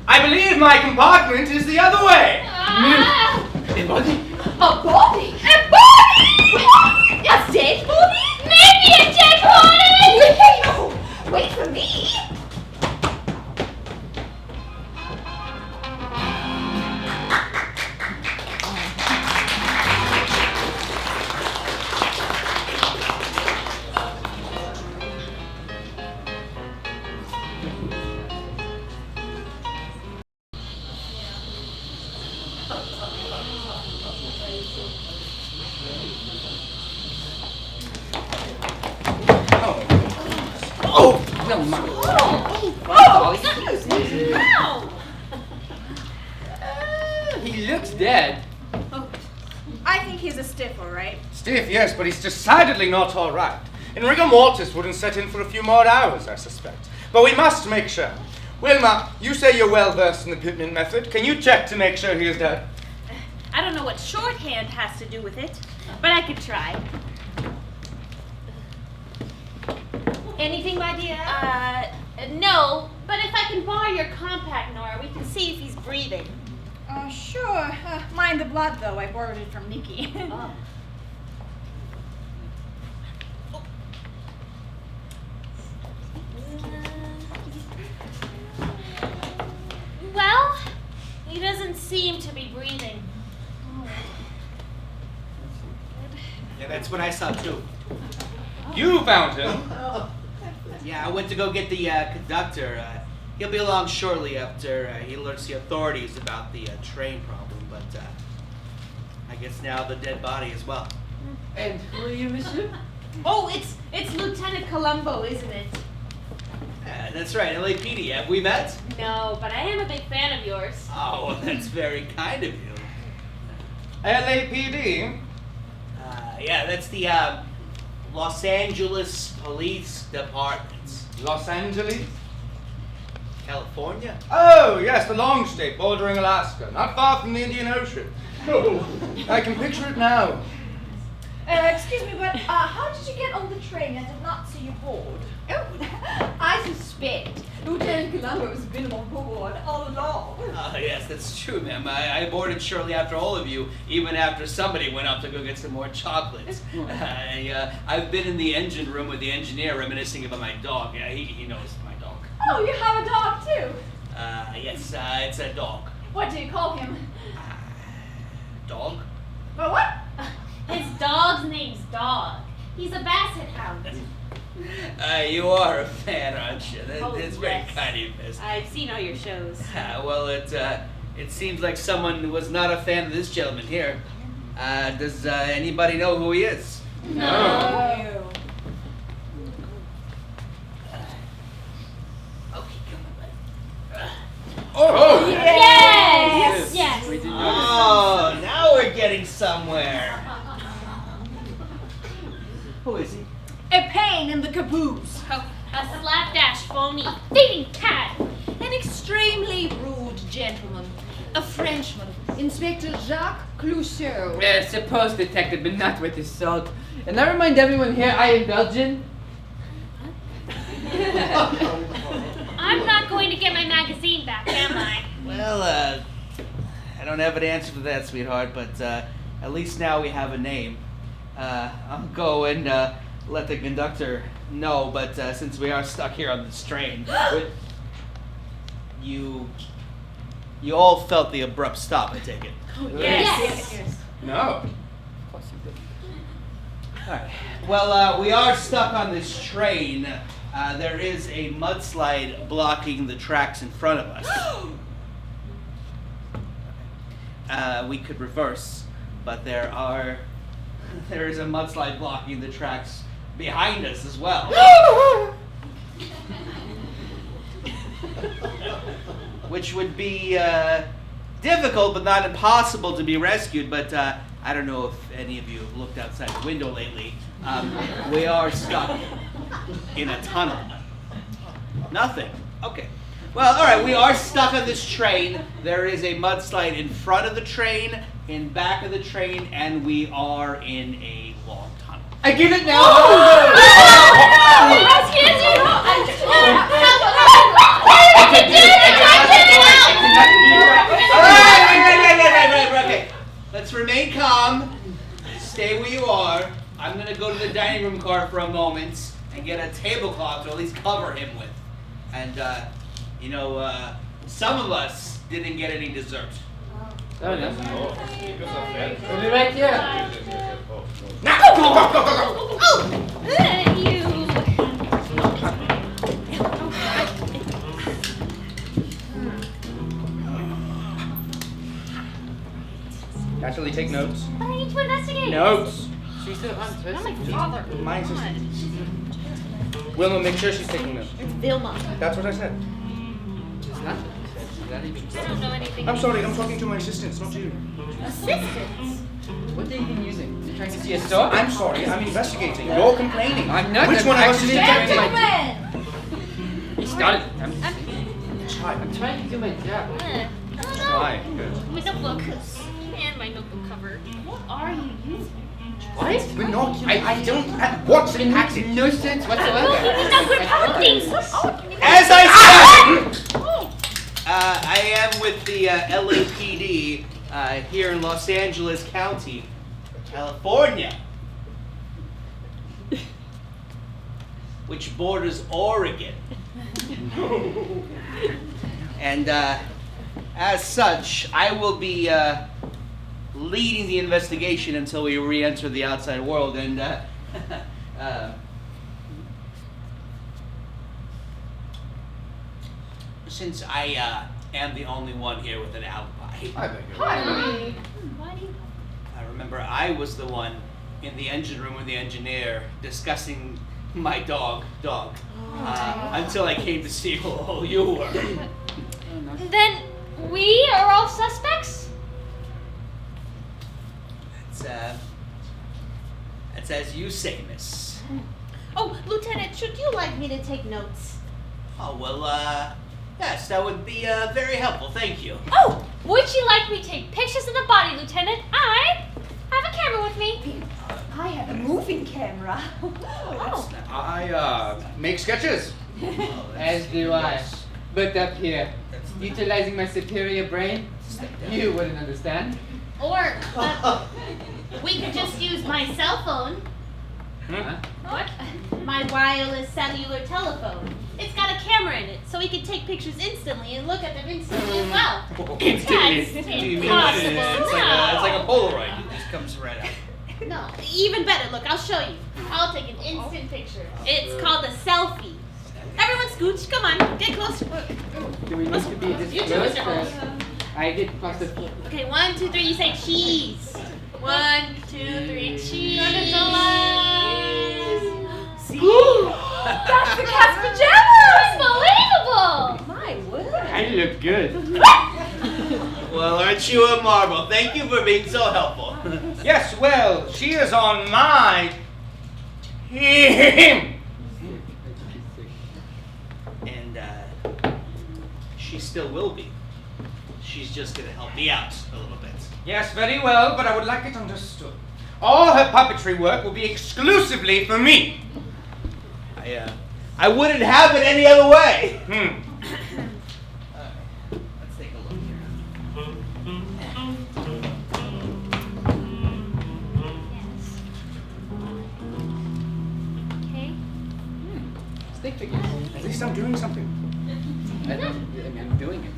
S3: I believe my compartment is the other way.
S4: A body?
S8: A body? A body? A dead body?
S6: Maybe a dead
S4: no money. He looks dead.
S2: I think he's a stiff, all right.
S3: Stiff, yes, but he's decidedly not all right. And rigor mortis wouldn't set in for a few more hours, I suspect. But we must make sure. Wilma, you say you're well versed in the Pittman method. Can you check to make sure he is dead?
S1: I don't know what shorthand has to do with it, but I could try.
S8: Anything, my dear?
S1: No, but if I can borrow your compact, Nora, we can see if he's breathing.
S2: Sure. Mind the blood, though. I borrowed it from Nikki.
S1: Well, he doesn't seem to be breathing.
S5: Yeah, that's what I saw too.
S3: You found him.
S5: Yeah, I went to go get the conductor. He'll be along shortly after he alerts the authorities about the train problem, but I guess now the dead body as well.
S4: And who are you, monsieur?
S1: Oh, it's Lieutenant Columbo, isn't it?
S5: That's right, LAPD. Have we met?
S1: No, but I am a big fan of yours.
S5: Oh, well, that's very kind of you.
S3: LAPD?
S5: Yeah, that's the Los Angeles Police Department.
S3: Los Angeles?
S5: California?
S3: Oh, yes, the long state bordering Alaska, not far from the Indian Ocean. Oh, I can picture it now.
S2: Excuse me, but how did you get on the train? I did not see you board.
S8: Oh, I suspect Lieutenant Columbo has been on board all along.
S5: Yes, that's true, ma'am. I boarded shortly after all of you, even after somebody went up to go get some more chocolates. I've been in the engine room with the engineer reminiscing about my dog. Yeah, he knows my dog.
S2: Oh, you have a dog, too?
S5: Yes, it's a dog.
S2: What do you call him?
S5: Dog?
S2: But what?
S1: His dog's name's Dog. He's a basset hound.
S5: You are a fan, aren't you?
S1: Oh,
S5: That's very
S1: yes.
S5: kind of you, miss.
S1: I've seen all your shows.
S5: Well, it seems like someone was not a fan of this gentleman here. Does anybody know who he is?
S1: No.
S3: Oh!
S1: Yes! Yes!
S4: We didn't
S5: Oh, now we're getting somewhere. Who is he?
S2: A pain in the caboose.
S1: Oh, a slapdash phony, thieving cat.
S8: An extremely rude gentleman. A Frenchman. Inspector Jacques Clouseau.
S4: Supposed detective, but not with his salt. And I remind everyone here, I am Belgian.
S6: I'm not going to get my magazine back, am I?
S5: Well, I don't have an answer for that, sweetheart, but at least now we have a name. I'll go and let the conductor know, but since we are stuck here on this train, you all felt the abrupt stop, I take it.
S1: Yes.
S3: No.
S4: Of course you did.
S5: All right. Well, we are stuck on this train. There is a mudslide blocking the tracks in front of us. We could reverse, but there is a mudslide blocking the tracks behind us as well. Which would be difficult but not impossible to be rescued, but I don't know if any of you have looked outside the window lately. We are stuck in a tunnel. Nothing. Okay. Well, all right, we are stuck on this train. There is a mudslide in front of the train, in back of the train, and we are in a long tunnel.
S4: I get it now!
S5: Okay. Let's remain calm. Stay where you are. I'm going to go to the dining room car for a moment and get a tablecloth to at least cover him with. And, some of us didn't get any dessert.
S4: Oh, that's cool. We'll be right here.
S3: Now, go! Naturally, take notes.
S6: But I need to investigate.
S3: Notes.
S4: She's the huntress.
S6: I'm like father.
S3: My sister. Wilma, make sure she's taking notes.
S7: It's Vilma.
S3: That's what I said.
S4: It's not. It's not even.
S6: I don't know anything.
S3: I'm sorry, I'm talking to my assistants, not you.
S7: Assistants?
S4: What are you even using? You're trying to see a saw?
S3: I'm sorry, I'm investigating. You're complaining.
S4: I'm not.
S3: Which
S4: I'm
S3: one of us is
S4: actually
S3: detective?
S2: Gentlemen!
S4: He started.
S3: Child.
S4: I'm trying to do my job.
S6: I don't know.
S3: Try.
S6: My notebook. And my notebook cover.
S7: What are you using?
S4: What?
S3: Binoculars. I don't. What's
S4: It
S3: in
S4: makes
S3: acting?
S4: no sense whatsoever.
S6: Look, he's not good at things.
S5: As I said, I am with the LAPD here in Los Angeles County, California, which borders Oregon. And as such, I will be leading the investigation until we re-enter the outside world. And since I am the only one here with an alibi,
S3: I beg your pardon.
S6: Why do you?
S5: I remember I was the one in the engine room with the engineer discussing my dog, until I came to see who you were.
S6: Then we are all suspects?
S5: That's as you say, miss.
S7: Oh, Lieutenant, should you like me to take notes?
S5: Oh, well, yes, that would be very helpful, thank you.
S6: Oh, would you like me to take pictures of the body, Lieutenant? I have a camera with me.
S2: I have a moving camera.
S3: I make sketches.
S4: As do I. But up here, utilizing my superior brain, you wouldn't understand.
S1: Or we could just use my cell phone.
S4: Huh?
S6: What?
S1: My wireless cellular telephone. It's got a camera in it, so we can take pictures instantly and look at them instantly as well.
S6: That's
S5: Do you mean
S6: impossible.
S5: it's like a Polaroid? It just comes right out.
S1: No, even better. Look, I'll show you. I'll take an instant picture. It's called a selfie. Everyone scooch. Come on, get close.
S4: Do we need to be this
S1: You too,
S4: close?
S1: Mr. Holmes.
S4: I get claustrophobic.
S1: Okay, 1, 2, 3. You say cheese. 1, 2, 3. Cheese.
S2: See? That's the cat's pajamas!
S6: Unbelievable!
S2: My word.
S4: I look good.
S5: Well, aren't you a marvel? Thank you for being so helpful.
S3: Yes, well, she is on my team.
S5: And she still will be. She's just gonna help me out a little bit.
S3: Yes, very well, but I would like it understood. All her puppetry work will be exclusively for me.
S5: I wouldn't have it any other way. Let's take a look here.
S6: Okay.
S4: Stick figures.
S3: At least I'm doing something.
S4: I'm doing it.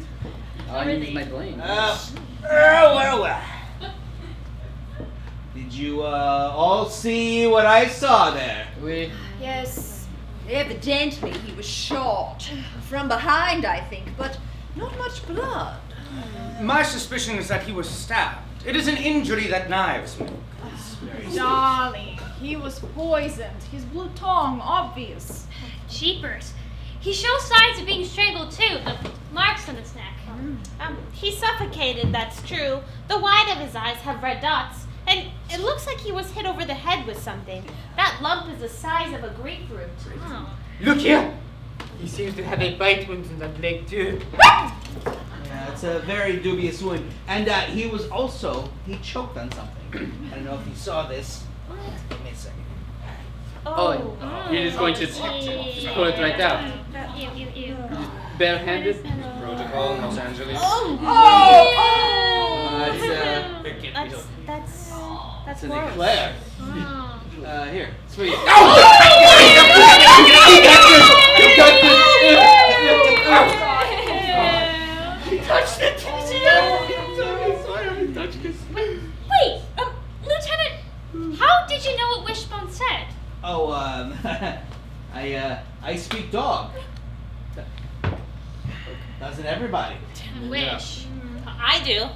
S4: All I need is my brain.
S5: Well. Did you all see what I saw there?
S8: Yes, evidently he was shot. From behind, I think, but not much blood.
S3: My suspicion is that he was stabbed. It is an injury that knives make.
S2: Darling, he was poisoned. His blue tongue, obvious.
S6: Jeepers. He shows signs of being strangled too. The marks on his neck.
S1: He suffocated, that's true. The white of his eyes have red dots. And it looks like he was hit over the head with something. That lump is the size of a grapefruit.
S6: Oh.
S4: Look here! He seems to have a bite wound in that leg too.
S5: Yeah, it's a very dubious wound. And he choked on something. I don't know if you saw this. Give me a second.
S4: Oh, you're just going to just pull it right out.
S6: Ew.
S4: Barehanded?
S3: Protocol in Los Angeles.
S1: That's
S5: An
S1: gross.
S5: eclair.
S6: Oh.
S5: Here, it's for you.
S6: Wait, Lieutenant, how did you know what Wishbone said?
S5: Oh, I speak dog. Doesn't everybody?
S6: Wish.
S1: I do.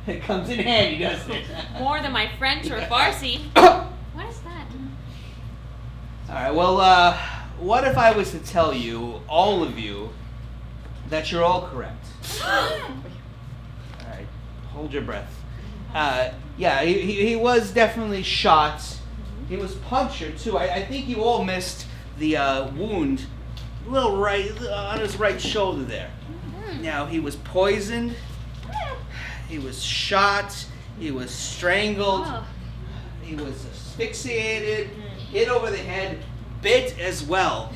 S5: It comes in handy, doesn't it?
S1: More than my French or Farsi.
S6: What is that?
S5: All right. Well, what if I was to tell you, all of you, that you're all correct? Alright, hold your breath. Yeah, he was definitely shot. He was punctured too. I think you all missed the wound, a little right on his right shoulder there. Now he was poisoned. He was shot. He was strangled. He was asphyxiated, hit over the head, bit as well.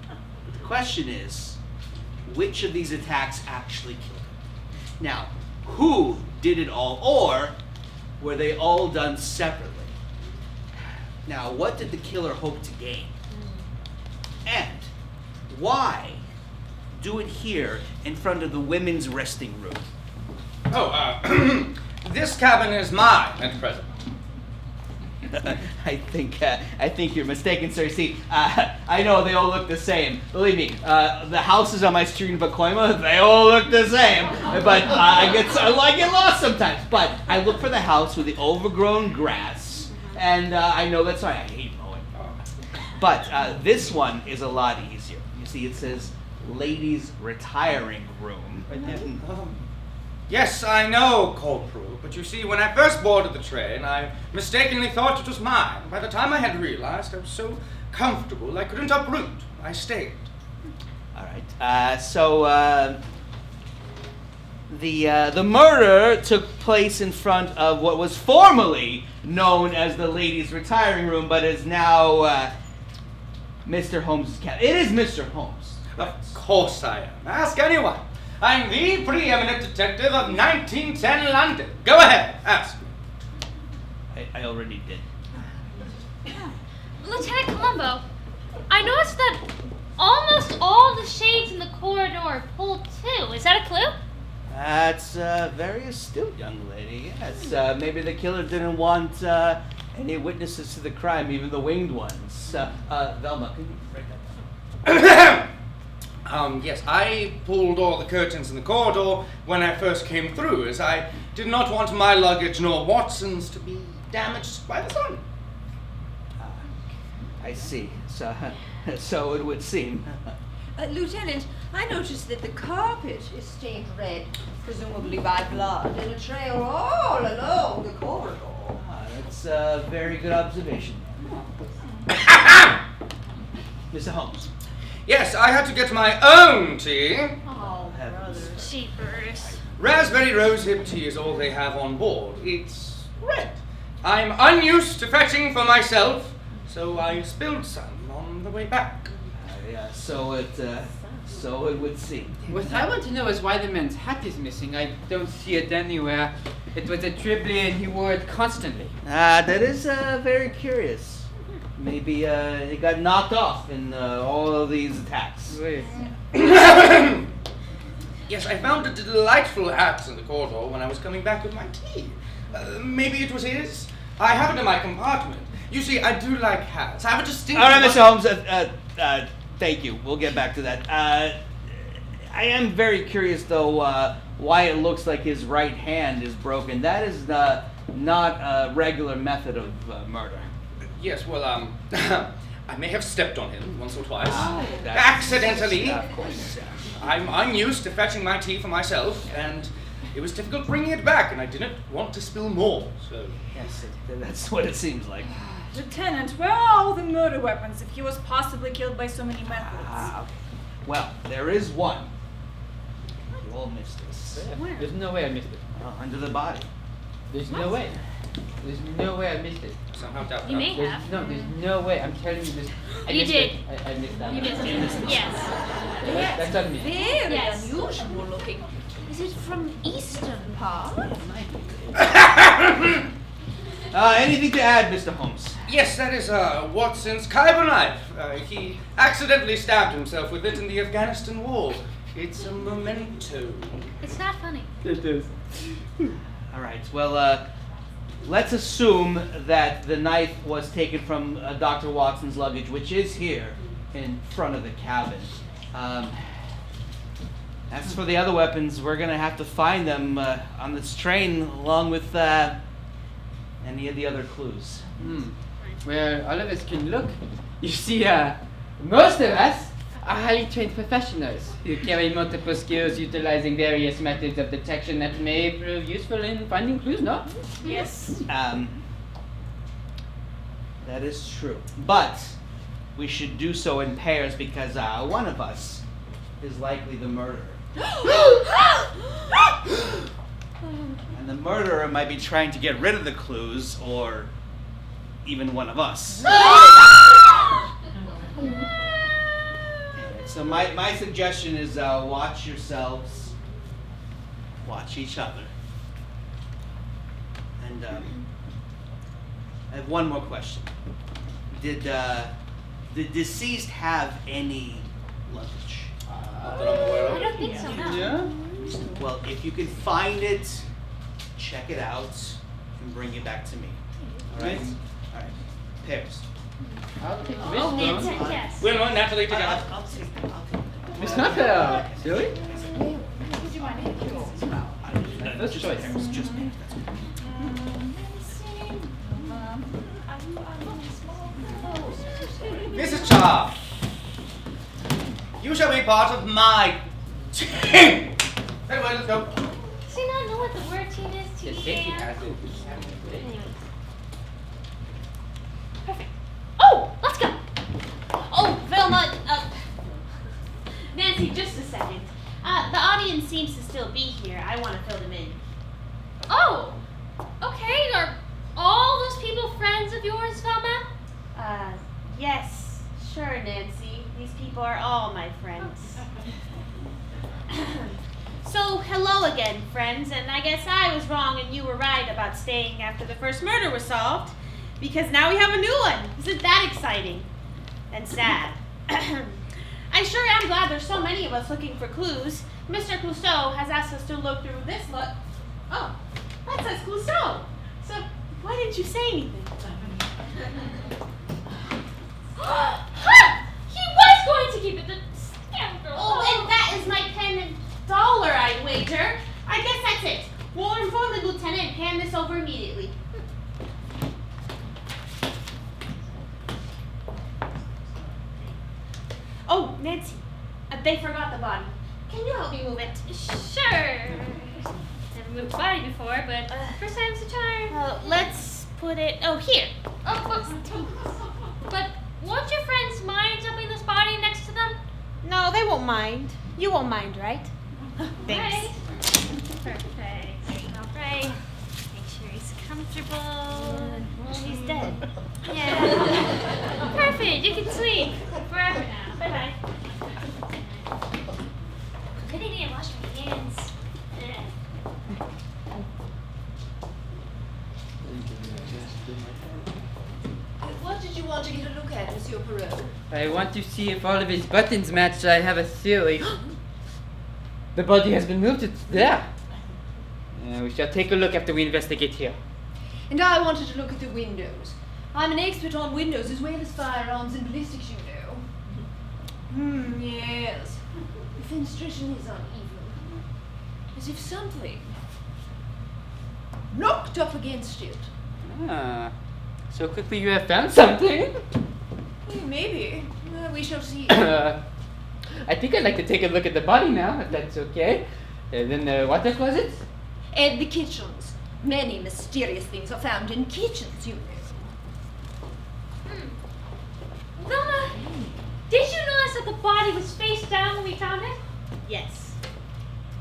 S5: But the question is, which of these attacks actually killed him? Now, who did it all, or were they all done separately? Now, what did the killer hope to gain? And why do it here in front of the women's resting room?
S3: Oh, this cabin is mine at present.
S5: I think you're mistaken, sir. See, I know they all look the same. Believe me, the houses on my street in Pacoima, they all look the same. But I get lost sometimes. But I look for the house with the overgrown grass, and I know that's why I hate mowing. But this one is a lot easier. You see, it says ladies' retiring room.
S3: Yes, I know, Corporal, but you see, when I first boarded the train, I mistakenly thought it was mine. By the time I had realized, I was so comfortable I couldn't uproot. I stayed.
S5: All right. So the murder took place in front of what was formerly known as the ladies' retiring room, but is now Mr. Holmes' cabin. It is Mr. Holmes.
S3: Of course I am. Ask anyone. I'm the preeminent detective of 1910 London. Go ahead, ask.
S5: I already did.
S6: Lieutenant Columbo, I noticed that almost all the shades in the corridor are pulled too. Is that a clue?
S5: That's very astute, young lady. Yes, maybe the killer didn't want any witnesses to the crime, even the winged ones. Velma, can you break that down?
S3: Yes, I pulled all the curtains in the corridor when I first came through, as I did not want my luggage nor Watson's to be damaged by the sun.
S5: I see. So it would seem.
S8: Lieutenant, I noticed that the carpet is stained red, presumably by blood, and a trail all along the corridor.
S5: That's a very good observation. Mr. Holmes.
S3: Yes, I had to get my own tea.
S6: Oh, brother. Cheapers.
S3: Raspberry rosehip tea is all they have on board. It's red. I'm unused to fetching for myself, so I spilled some on the way back.
S5: Yeah, so it would seem.
S4: What I want to know is why the man's hat is missing. I don't see it anywhere. It was a Tribly and he wore it constantly.
S5: That is very curious. Maybe he got knocked off in all of these attacks.
S4: Wait.
S3: Yes, I found a delightful hat in the corridor when I was coming back with my tea. Maybe it was his? I have it in my compartment. You see, I do like hats. I have a distinct...
S5: All right, Mr. Holmes, thank you. We'll get back to that. I am very curious, though, why it looks like his right hand is broken. That is not a regular method of murder.
S3: Yes, well, I may have stepped on him once or twice.
S5: That's-
S3: Accidentally.
S5: Of course.
S3: I'm unused to fetching my tea for myself, and it was difficult bringing it back, and I didn't want to spill more, so...
S5: Yes, that's what it seems like.
S2: Lieutenant, where are all the murder weapons if he was possibly killed by so many methods?
S5: Okay. Well, there is one. You all missed this.
S4: There's no way I missed it.
S5: Under the body.
S4: There's no way. There's no way I missed it.
S3: Somehow doubt
S6: You
S3: that.
S6: may have.
S4: There's no way. I'm telling you this. I
S6: You
S4: missed
S6: did.
S4: It. I missed that.
S6: You missed it. Yes.
S4: That's on me.
S8: Very
S6: Yes.
S8: unusual looking.
S6: Is it from Eastern part?
S5: Anything to add, Mr. Holmes?
S3: Yes, that is Watson's kyber knife. He accidentally stabbed himself with it in the Afghanistan war. It's a memento.
S6: It's not funny.
S4: It is.
S5: All right. Well, let's assume that the knife was taken from Dr. Watson's luggage, which is here in front of the cabin. As for the other weapons, we're going to have to find them on this train along with any of the other clues.
S4: Well, all of us can look. You see, most of us are highly trained professionals who carry multiple skills utilizing various methods of detection that may prove useful in finding clues, no?
S2: Yes.
S5: That is true. But we should do so in pairs because one of us is likely the murderer. And the murderer might be trying to get rid of the clues, or even one of us. So my suggestion is watch yourselves, watch each other. And I have one more question. Did the deceased have any luggage?
S3: That I'm aware of.
S6: I don't think so, no.
S3: Yeah?
S5: Well, if you can find it, check it out, and bring it back to me. All right? All right. Pairs.
S4: I'll take
S6: Oh,
S4: this
S6: Nancy,
S4: one.
S6: yes.
S3: We're not naturally together.
S5: I'll take it.
S4: It's not silly. First choice.
S5: Just pairs. That's good.
S3: Mrs. Cha, you shall be part of my team. Anyway, let's go.
S6: Does he not know what the word team is?
S4: The safety
S6: T-E-A-M?
S4: hazard.
S6: Perfect. Oh, let's go. Oh, Velma,
S1: Nancy, just a second. The audience seems to still be here. I want to fill them in.
S6: Oh, okay. Are all those people friends of yours, Velma?
S1: Yes, sure, Nancy. These people are all my friends. So, hello again, friends, and I guess I was wrong and you were right about staying after the first murder was solved, because now we have a new one. Isn't that exciting? And sad. I sure am glad there's so many of us looking for clues. Mr. Clouseau has asked us to look through this look. Oh, that says Clouseau. So, why didn't you say anything?
S6: Ha! He was going to keep it, the scoundrel.
S1: Oh, and that is my pen and dollar, I'd wager. I guess that's it. We'll inform the lieutenant and hand this over immediately. Oh, Nancy, they forgot the body. Can you help me move it?
S6: Sure. Never moved a body before, but first time's a charm.
S1: Let's put it, here.
S6: But won't your friends mind dumping this body next to them?
S1: No, they won't mind. You won't mind, right? Thanks.
S6: Right. Perfect. All right. Make sure he's comfortable.
S1: She's dead.
S6: Yeah. Perfect. You can sleep forever now. Bye-bye. Good idea. Wash my hands.
S8: What did you want to get a look at, Monsieur Perot?
S4: I want to see if all of his buttons match. I have a theory. The body has been moved. It's there. We shall take a look after we investigate here.
S8: And I wanted to look at the windows. I'm an expert on windows as well as firearms and ballistics, you know. Yes. The fenestration is uneven. As if something knocked up against it.
S4: Ah, so quickly you have found something.
S8: Maybe. We shall see.
S4: I think I'd like to take a look at the body now, if that's okay. Then the water closets?
S8: And the kitchens. Many mysterious things are found in kitchens, you know.
S6: Velma, did you notice that the body was face down when we found it?
S1: Yes.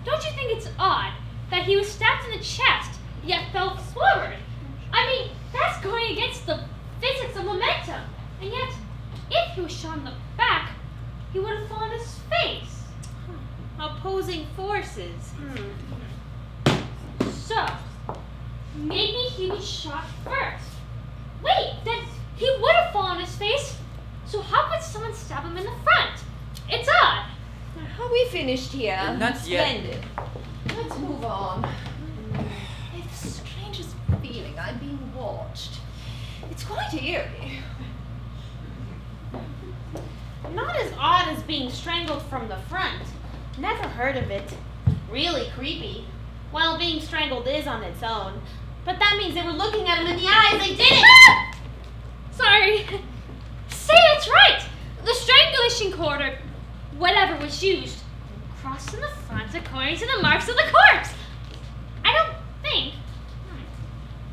S6: Don't you think it's odd that he was stabbed in the chest, yet fell forward? I mean, that's going against the physics of momentum. And yet, if he was shot in the back, he would have fallen on his face.
S1: Opposing forces.
S6: So, maybe he was shot first. Wait, then he would have fallen on his face. So how could someone stab him in the front? It's odd.
S8: Are we finished here?
S4: Not yet.
S8: Splendid. Let's move on. I have the strangest feeling I'm being watched. It's quite eerie.
S1: Not as odd as being strangled from the front. Never heard of it. Really creepy. Well, being strangled is on its own. But that means they were looking at him in the eyes. They did it!
S6: Sorry. Say it's right. fishing cord or whatever was used crossed in the front according to the marks of the corpse. I don't think,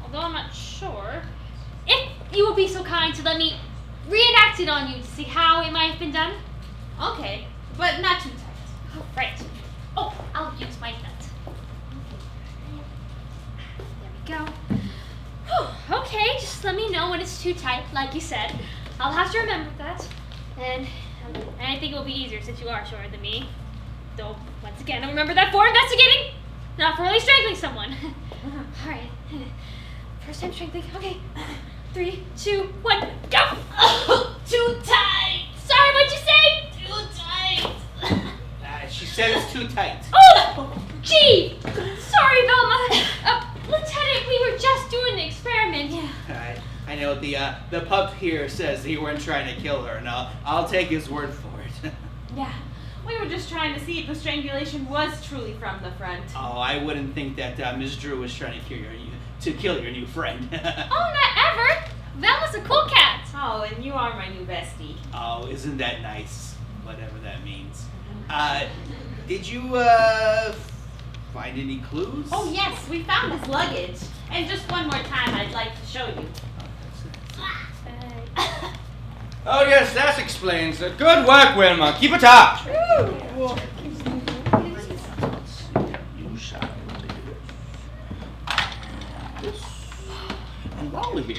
S6: although I'm not sure, if you would be so kind to let me reenact it on you to see how it might have been done.
S1: Okay, but not too tight.
S6: Oh, right. Oh, I'll use my nut. There we go. Whew, okay, just let me know when it's too tight, like you said. I'll have to remember that. And I think it will be easier since you are shorter than me. Though, once again, I'll remember that for investigating, not for really strangling someone. All right. First time strangling. Okay. 3, 2, 1, go! Oh, too tight! Sorry, what'd you say? Too tight.
S5: She said it's too tight.
S6: Oh, gee! Sorry, Velma. Lieutenant, we were just doing an experiment. Yeah.
S5: I know the pup here says he weren't trying to kill her, and I'll take his word for it.
S1: Yeah, we were just trying to see if the strangulation was truly from the front.
S5: Oh, I wouldn't think that Miss Drew was trying to kill your new friend.
S6: Oh, not ever. Velma's a cool cat.
S1: Oh, and you are my new bestie.
S5: Oh, isn't that nice? Whatever that means. Did you find any clues?
S1: Oh yes, we found his luggage. And just one more time, I'd like to show you.
S3: Oh yes, that explains it. Good work, Wilma. Keep it up.
S5: You shall live. And while we're here,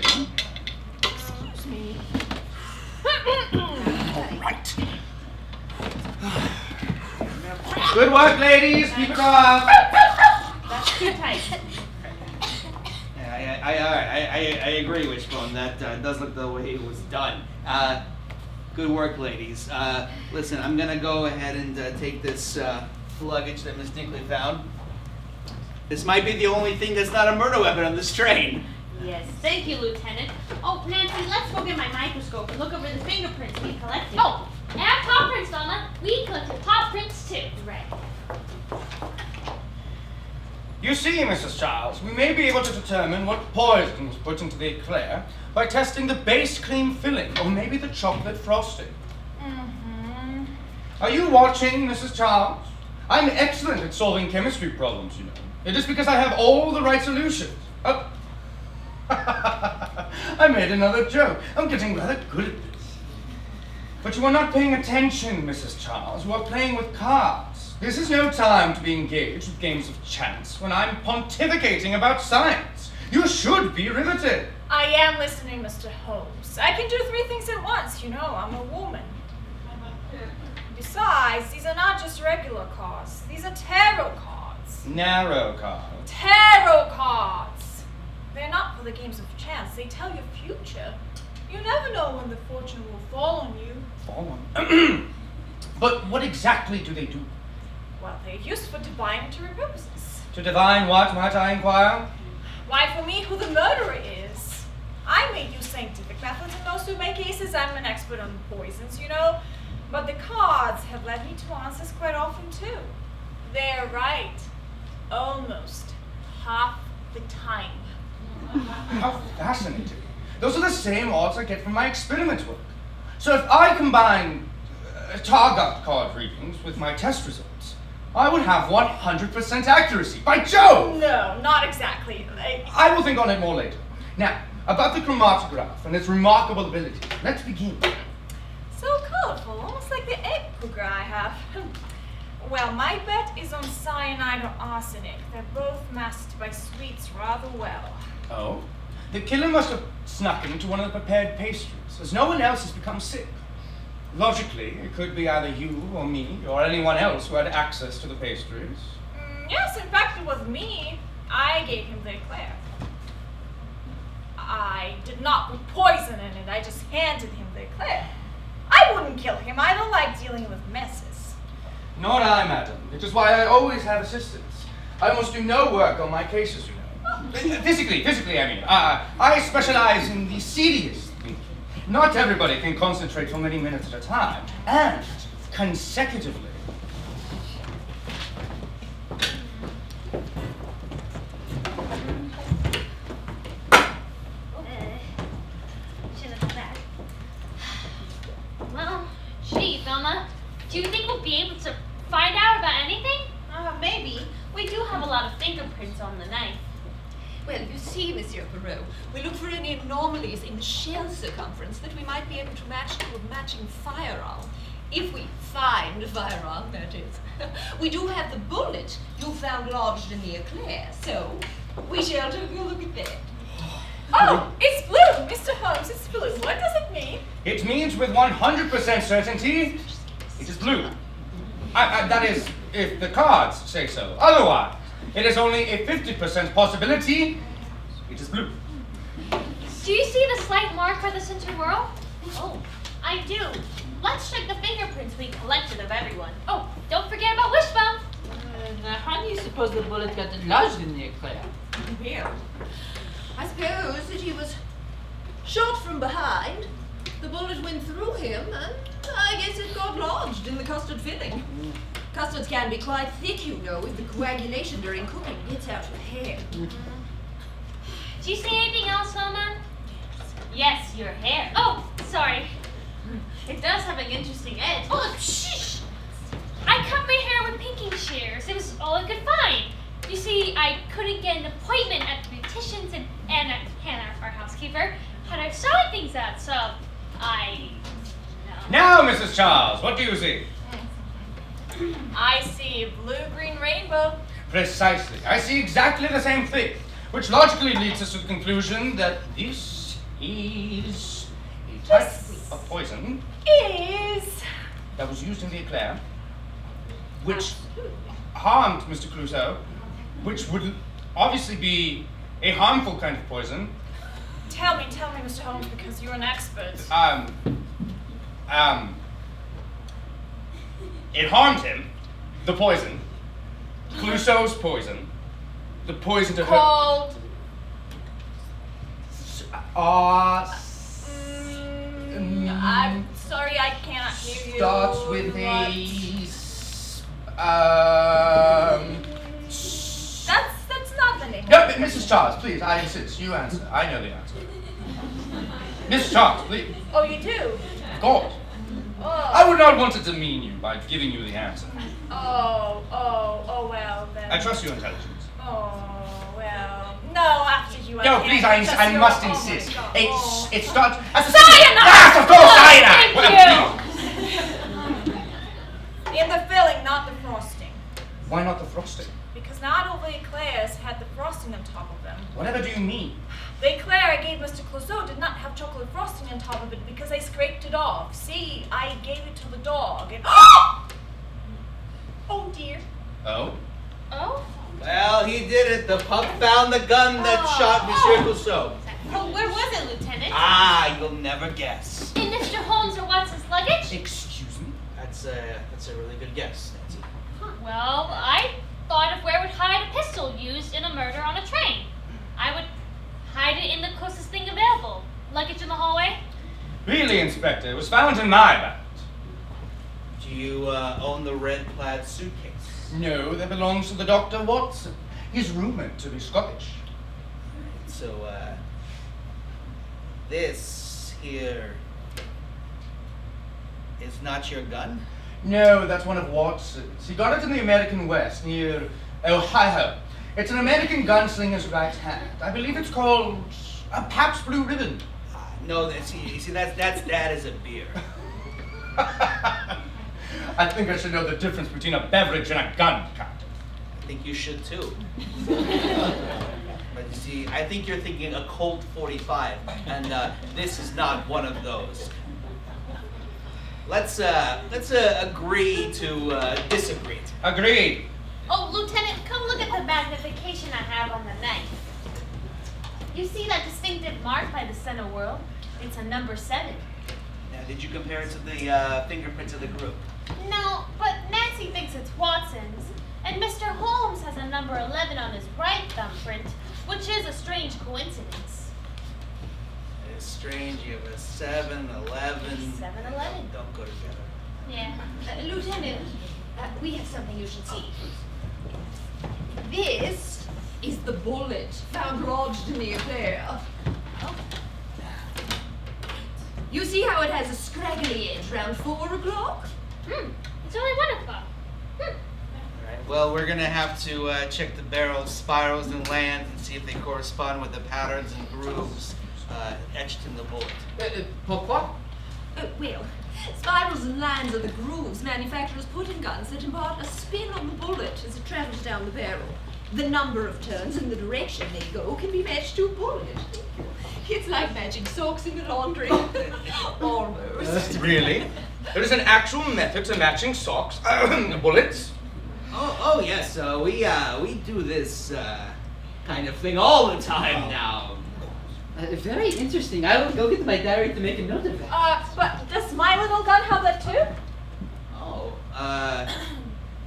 S5: excuse me. All right.
S3: Good work, ladies. Keep it up.
S1: That's too tight.
S5: I agree, Wishbone. That does look the way it was done. Good work, ladies. Listen, I'm gonna go ahead and take this luggage that Miss Dinkley found. This might be the only thing that's not a murder weapon on this train.
S1: Yes, thank you, Lieutenant. Oh, Nancy, let's go get my microscope and look over the fingerprints we collected.
S6: Oh, and paw prints, Velma. We collected paw prints too.
S1: Right.
S3: You see, Mrs. Charles, we may be able to determine what poison was put into the eclair by testing the base cream filling or maybe the chocolate frosting.
S1: Mm-hmm.
S3: Are you watching, Mrs. Charles? I'm excellent at solving chemistry problems, you know. It is because I have all the right solutions. Oh. I made another joke. I'm getting rather good at this. But you are not paying attention, Mrs. Charles. You are playing with cards. This is no time to be engaged with games of chance when I'm pontificating about science. You should be riveted.
S2: I am listening, Mr. Holmes. I can do 3 things at once, you know, I'm a woman. Besides, these are not just regular cards. These are tarot cards.
S3: Narrow cards.
S2: Tarot cards! They're not for the games of chance. They tell your future. You never know when the fortune will fall on you.
S3: Fall on. But what exactly do they do?
S2: Well, they're used for divinatory purposes.
S3: To divine what, might I inquire?
S2: Why, for me, who the murderer is. I may use scientific methods in most of my cases. I'm an expert on poisons, you know. But the cards have led me to answers quite often, too. They're right. Almost half the time.
S3: How fascinating. Those are the same odds I get from my experiment work. So if I combine target card readings with my test results, I would have 100% accuracy. By Jove!
S2: No, not exactly.
S3: I will think on it more later. Now, about the chromatograph and its remarkable ability, let's begin.
S2: So colorful, almost like the egg cooker I have. Well, my bet is on cyanide or arsenic. They're both masked by sweets rather well.
S3: Oh? The killer must have snuck into one of the prepared pastries, as no one else has become sick. Logically, it could be either you or me or anyone else who had access to the pastries.
S2: Yes, in fact, it was me. I gave him the eclair. I did not put poison in it. I just handed him the eclair. I wouldn't kill him. I don't like dealing with messes.
S3: Nor I, madam. It is why I always have assistants. I almost do no work on my cases, you know. Physically, I mean. I specialize in the seediest thinking. Not everybody can concentrate for many minutes at a time, and consecutively.
S6: Should have done that. Well, Gee, Velma, do you think we'll be able to find out about anything?
S1: Maybe. We do have a lot of fingerprints on the knife.
S8: Well, you see, Monsieur Perot, we look for any anomalies in the shell circumference that we might be able to match to a matching firearm. If we find a firearm, that is. We do have the bullet you found lodged in the eclair, so we shall take a look at that.
S2: Oh, it's blue, Mr. Holmes, it's blue. What does it mean?
S3: It means with 100% certainty, it is blue. That is, if the cards say so. Otherwise, it is only a 50% possibility, it is blue.
S6: Do you see the slight mark by the center whirl?
S1: Oh, I do. Let's check the fingerprints we collected of everyone.
S6: Oh, don't forget about Wishbone.
S4: Now, how do you suppose the bullet got lodged in the eclair?
S8: Well, I suppose that he was shot from behind. The bullet went through him, and I guess it got lodged in the custard filling. Custards can be quite thick, you know, if the coagulation during cooking gets out of hand.
S6: Do you see anything else, Velma?
S1: Yes, your hair.
S6: Oh, sorry.
S1: It does have an interesting edge.
S6: Oh, shh! I cut my hair with pinking shears. It was all I could find. You see, I couldn't get an appointment at the beautician's and Hannah, our housekeeper, had her sewing things out, so I...
S3: Now, Mrs. Charles, what do you see?
S2: I see a blue-green rainbow.
S3: Precisely. I see exactly the same thing, which logically leads us to the conclusion that this is a type of poison
S2: Is...
S3: that was used in the eclair, which harmed Mr. Clouseau, which would obviously be a harmful kind of poison.
S2: Tell me, Mr. Holmes, because you're an expert.
S3: It harmed him, the poison, Clouseau's poison, the poison to her.
S2: Called... I'm sorry, I cannot hear you.
S3: Starts with
S2: That's not the name.
S3: No, but Mrs. Charles, please, I insist. You answer. I know the answer. Mrs. Charles, please.
S2: Oh, you do?
S3: Of course.
S2: Oh.
S3: I would not want to demean you by giving you the answer.
S2: Oh, well then.
S3: I trust your intelligence.
S2: Oh, well. No, after you.
S3: No, please, I must
S2: oh
S3: insist.
S2: my God.
S3: It starts as a
S2: Cyanide!
S3: Yes, of course,
S2: Thank
S3: cyanide!
S2: In the filling, not the frosting.
S3: Why not the frosting?
S2: Because not all the eclairs had the frosting on top of them.
S3: Whatever do you mean?
S2: The eclair I gave Mr. Clouseau did not have chocolate frosting on top of it because I scraped it off. See, I gave it to the dog and... Oh dear.
S3: Oh?
S6: Oh?
S5: Well, he did it. The pup found the gun that shot Monsieur Clouseau.
S1: Oh, where was it, Lieutenant?
S5: You'll never guess.
S6: In Mr. Holmes or Watson's luggage?
S3: Excuse me?
S5: That's a really good guess, Nancy.
S6: Well, I thought of where would hide a pistol used in a murder on a train. I would hide it in the closest thing available. Luggage in the hallway?
S3: Really, Inspector, it was found in my bag.
S5: Do you own the red plaid suitcase?
S3: No, that belongs to the Dr. Watson. He's rumored to be Scottish.
S5: So, this here is not your gun?
S3: No, that's one of Watson's. He got it in the American West, near Ohio. It's an American gunslinger's right hand. I believe it's called a Pabst Blue Ribbon.
S5: No, you see, that is a beer.
S3: I think I should know the difference between a beverage and a gun, Captain.
S5: I think you should too. But you see, I think you're thinking a Colt 45, and this is not one of those. Let's agree to disagree.
S3: Agreed.
S1: Oh, Lieutenant, come look at the magnification I have on the knife. You see that distinctive mark by the center whirl? It's a number 7.
S5: Now, did you compare it to the fingerprints of the group?
S1: No, but Nancy thinks it's Watson's. And Mr. Holmes has a number 11 on his right thumbprint, which is a strange coincidence.
S5: It's strange, you have a 7, 11.
S1: 7, 11.
S5: Don't go together.
S1: Yeah.
S8: Lieutenant, we have something you should see. This is the bullet found lodged in the eclair. You see how it has a scraggly edge round 4 o'clock?
S6: It's only 1 o'clock.
S5: Alright, well, we're gonna have to check the barrel spirals and lands and see if they correspond with the patterns and grooves etched in the bullet.
S4: Pourquoi?
S8: Well, spirals and lines are the grooves manufacturers put in guns that impart a spin on the bullet as it travels down the barrel. The number of turns and the direction they go can be matched to a bullet. It's like matching socks in the laundry. Almost.
S3: Really? There is an actual method to matching socks, bullets?
S5: Oh yes, we do this kind of thing all the time now.
S4: Very interesting. I will go get my diary to make a note of it.
S2: But does my little gun have that too?
S5: Oh,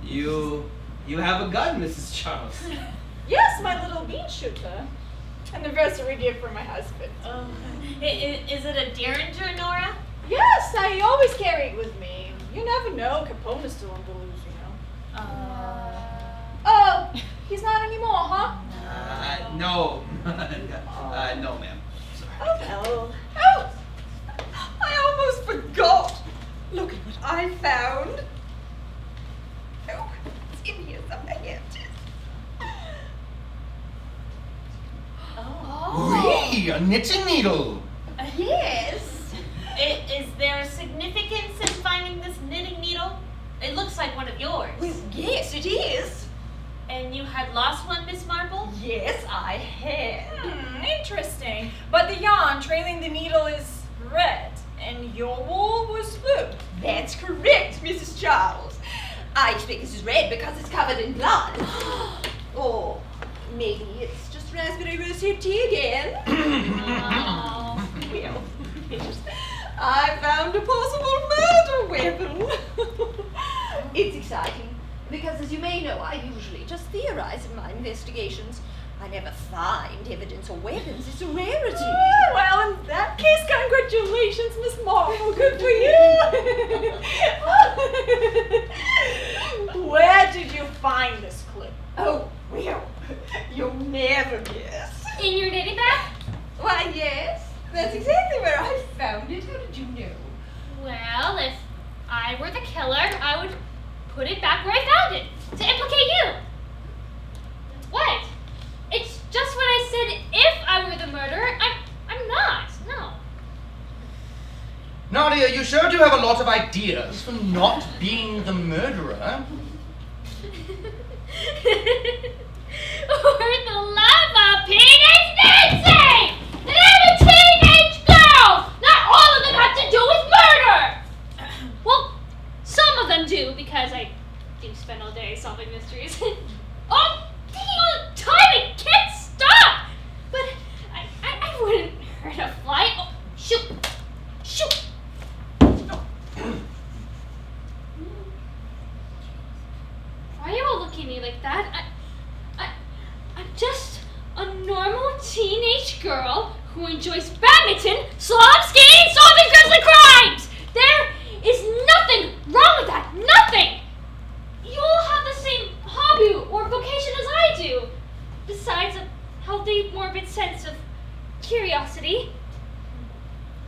S5: you have a gun, Mrs. Charles.
S2: Yes, my little bean shooter. Anniversary gift for my husband.
S1: Is it a Derringer, Nora?
S2: Yes, I always carry it with me. You never know, Capone's still on the loose, you know. Oh, he's not anymore, huh?
S5: No. No, ma'am. Sorry.
S2: Oh, well.
S8: Oh! I almost forgot! Look at what I found! Oh, it's in here somewhere. Here it is.
S3: Whee! A knitting needle!
S8: Yes!
S1: Is there a significance in finding this knitting needle? It looks like one of yours.
S8: Well, yes, it is.
S1: And you had lost one, Miss Marple?
S8: Yes, I had.
S2: Interesting. But the yarn trailing the needle is red, and your wool was blue.
S8: That's correct, Mrs. Charles. I expect this is red because it's covered in blood. Or maybe it's just raspberry rosehip tea again.
S1: Oh.
S8: Well, I found a possible murder weapon. It's exciting because, as you may know, I usually just theorize in my investigations. I never find evidence or weapons. It's a rarity.
S2: Oh, well, in that case, congratulations, Miss Marple. Good for you. Where did you find this clip?
S8: Oh, well, you'll never guess.
S6: In your knitting bag?
S8: Why, yes. That's exactly where I found it. How did you know?
S6: Well, if I were the killer, I would put it back where I found it to implicate you. What? It's just what I said. If I were the murderer, I'm not. No.
S3: Nadia, you sure do have a lot of ideas for not being the murderer.
S6: For the love of Pete, it's Nancy! And I'm a teenage girl! Not all of them have to do with murder! Well, some of them do, because I do spend all day solving mysteries. Oh, I'm thinking all the time, I can't stop! But I wouldn't hurt a fly. Oh, shoot! Shoot! Why are you all looking at me like that? I'm just a normal teenage girl who enjoys badminton, slob skiing, and solving grisly crimes! There is nothing wrong with that! Nothing! You all have the same hobby or vocation as I do. Besides a healthy, morbid sense of curiosity.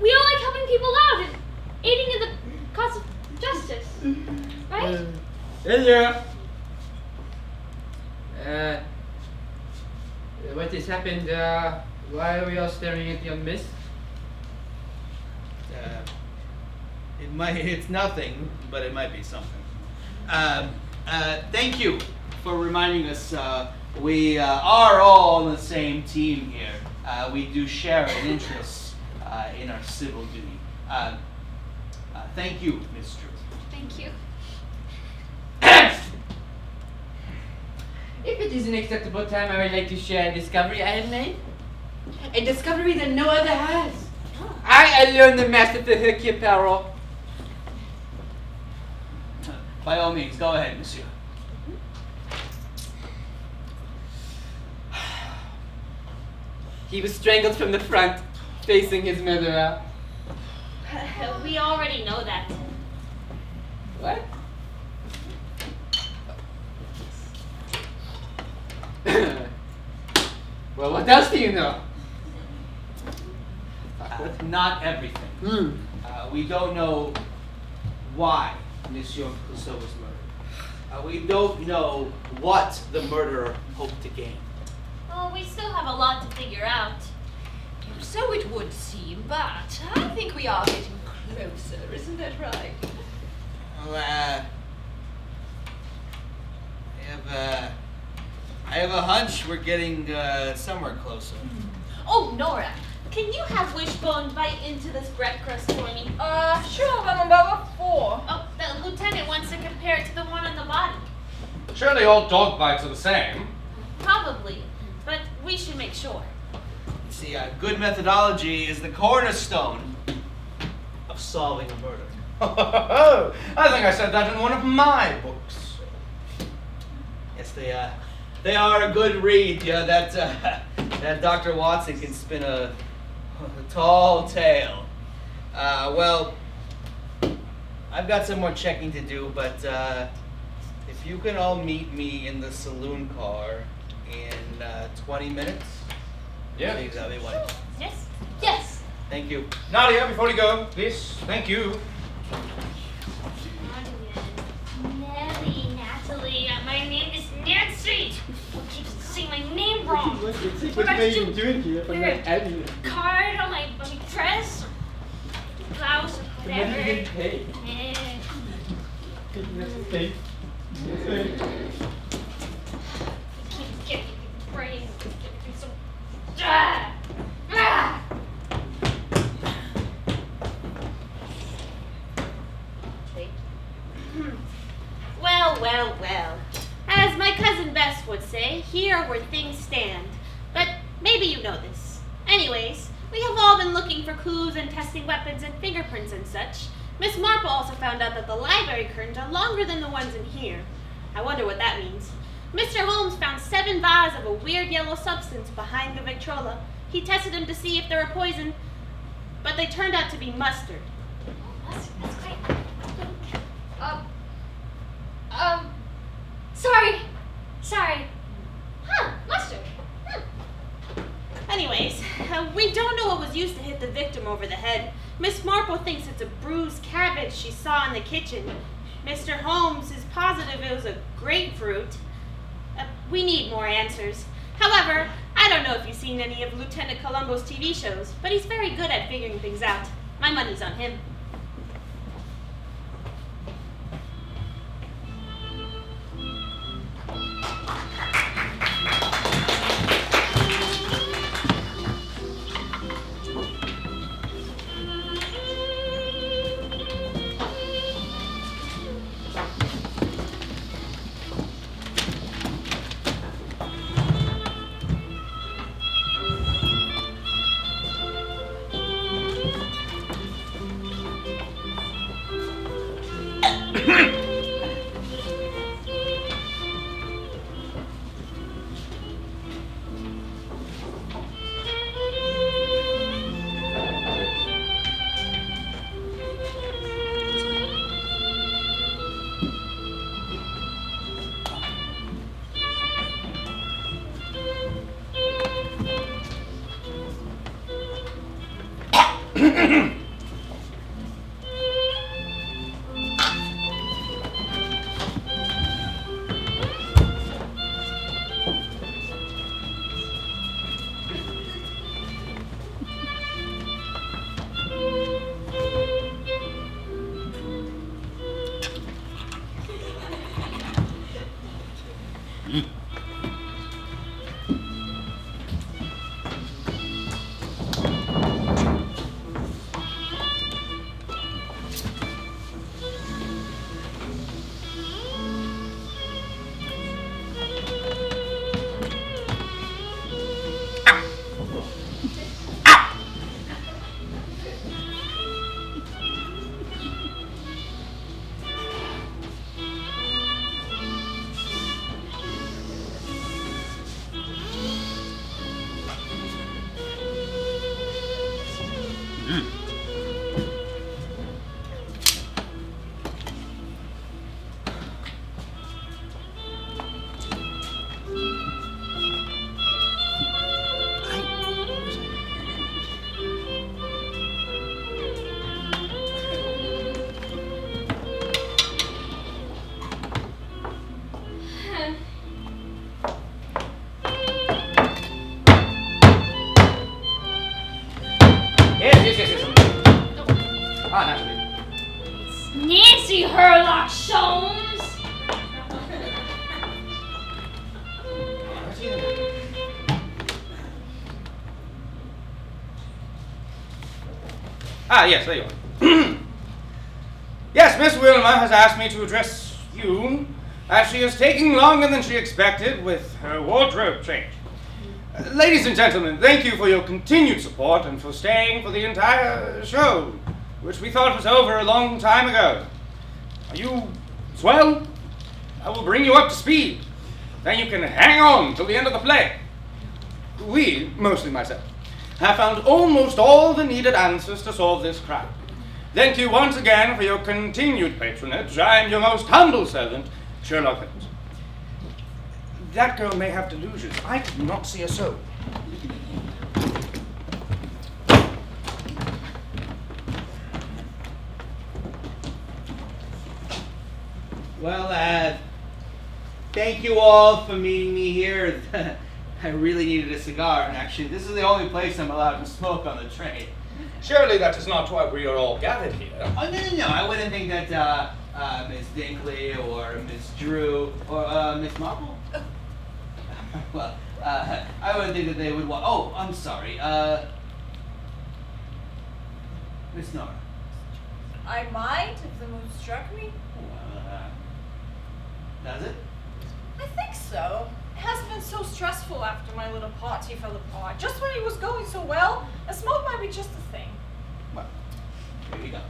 S6: We all like helping people out and aiding in the cause of justice. Right?
S4: Hello. What has happened? Why are we all staring at the mist?
S5: It's nothing, but it might be something. Thank you for reminding us. We are all on the same team here. We do share an interest in our civil duty. Thank you, Miss Drew.
S6: Thank you.
S4: If it is an acceptable time, I would like to share a discovery I have made. A discovery that no other has. I alone the master of the Hercule Poirot.
S5: By all means, go ahead, monsieur.
S4: He was strangled from the front, facing his murderer.
S1: We already know that.
S4: What? Well, what else do you know?
S5: Not everything. We don't know why Monsieur Clouseau was murdered. We don't know what the murderer hoped to gain.
S1: Well, we still have a lot to figure out.
S8: So it would seem, but I think we are getting closer, isn't that right?
S5: Well, I have a hunch we're getting somewhere closer.
S1: Oh, Nora, can you have Wishbone bite into this bread crust for me?
S2: Sure, I'm about 4.
S1: Oh, the lieutenant wants to compare it to the one on the body.
S3: Surely all dog bites are the same.
S1: Probably, but we should make sure.
S5: See, good methodology is the cornerstone of solving a murder.
S3: I think I said that in one of my books.
S5: Yes, they are a good read. Yeah, that Dr. Watson can spin a tall tale. Well, I've got some more checking to do, but if you can all meet me in the saloon car in 20 minutes,
S3: Yeah.
S5: I think that'll be wonderful.
S1: Yes? Yes!
S5: Thank you.
S3: Nadia, before you go, please, thank you.
S6: Nelly, Natalie, my name is Nancy. Who keeps saying my name wrong? What about you? Card on my dress, blouse, or whatever. Eh. Keep getting brain. So. Ah! Ah!
S1: Well. As my cousin Bess would say, here where things stand. But maybe you know this. Anyways, we have all been looking for clues and testing weapons and fingerprints and such. Miss Marple also found out that the library curtains are longer than the ones in here. I wonder what that means. Mr. Holmes found 7 vials of a weird yellow substance behind the Victrola. He tested them to see if they were poison, but they turned out to be mustard.
S6: That's great. Sorry. Huh, mustard.
S1: Anyways, we don't know what was used to hit the victim over the head. Miss Marple thinks it's a bruised cabbage she saw in the kitchen. Mr. Holmes is positive it was a grapefruit. We need more answers. However, I don't know if you've seen any of Lieutenant Columbo's TV shows, but he's very good at figuring things out. My money's on him.
S6: Lady Herlock Sholmes!
S3: Ah, yes, there you are. Yes, Miss Wilmer has asked me to address you, as she is taking longer than she expected with her wardrobe change. Ladies and gentlemen, thank you for your continued support and for staying for the entire show, which we thought was over a long time ago. Are you swell? I will bring you up to speed. Then you can hang on till the end of the play. We, mostly myself, have found almost all the needed answers to solve this crime. Thank you once again for your continued patronage. I am your most humble servant, Sherlock Holmes. That girl may have delusions. I did not see a soul.
S5: Well, thank you all for meeting me here. I really needed a cigar, and actually, this is the only place I'm allowed to smoke on the train.
S3: Surely that is not why we are all gathered here.
S5: Oh, no. I wouldn't think that Miss Dinkley or Miss Drew or Miss Marple. Well, I wouldn't think that they would want. Oh, I'm sorry. Miss Nora.
S2: I might if the mood struck me.
S5: Does it?
S2: I think so. It has been so stressful after my little party fell apart. Just when it was going so well, a smoke might be just a thing.
S5: Well, here we go.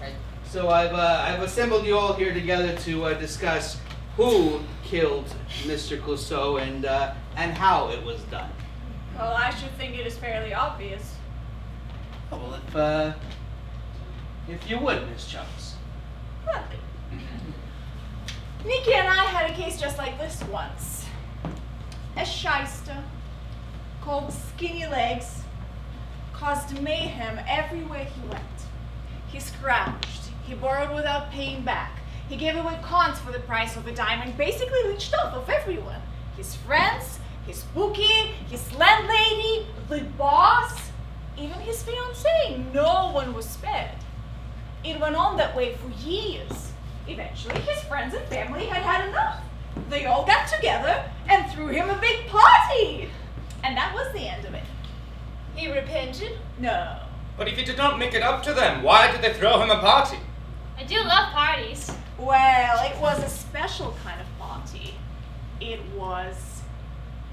S5: Right. So I've assembled you all here together to discuss who killed Mr. Clouseau and how it was done.
S2: Well, I should think it is fairly obvious.
S5: Oh, well, if you would, Miss Charles.
S2: Gladly. Nikki and I had a case just like this once. A shyster called Skinny Legs caused mayhem everywhere he went. He scrounged, he borrowed without paying back, he gave away cons for the price of a dime and basically leached off of everyone. His friends, his bookie, his landlady, the boss, even his fiancée. No one was spared. It went on that way for years. Eventually, his friends and family had had enough. They all got together and threw him a big party. And that was the end of it.
S8: He repented?
S2: No.
S3: But if he did not make it up to them, why did they throw him a party?
S6: I do love parties.
S2: Well, it was a special kind of party. It was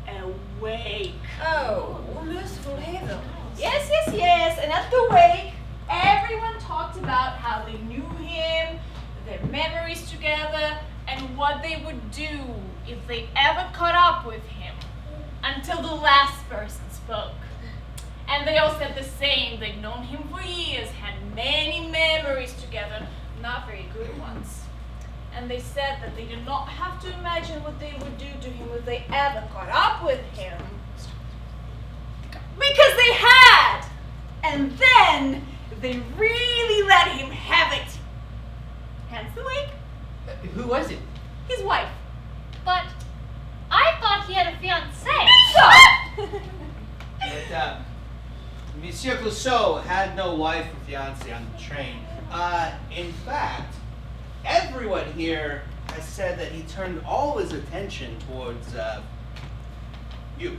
S2: a wake.
S8: Oh, merciful heaven.
S2: Yes. And at the wake, everyone talked about how they knew him, their memories together, and what they would do if they ever caught up with him. Until the last person spoke. And they all said the same. They'd known him for years, had many memories together, not very good ones. And they said that they did not have to imagine what they would do to him if they ever caught up with him. Because they had! And then they really let him have it. Hence the wake.
S4: Who was it?
S2: His wife.
S6: But I thought he had a fiancée.
S5: But Monsieur Clouseau had no wife or fiancée on the train. In fact, everyone here has said that he turned all his attention towards you.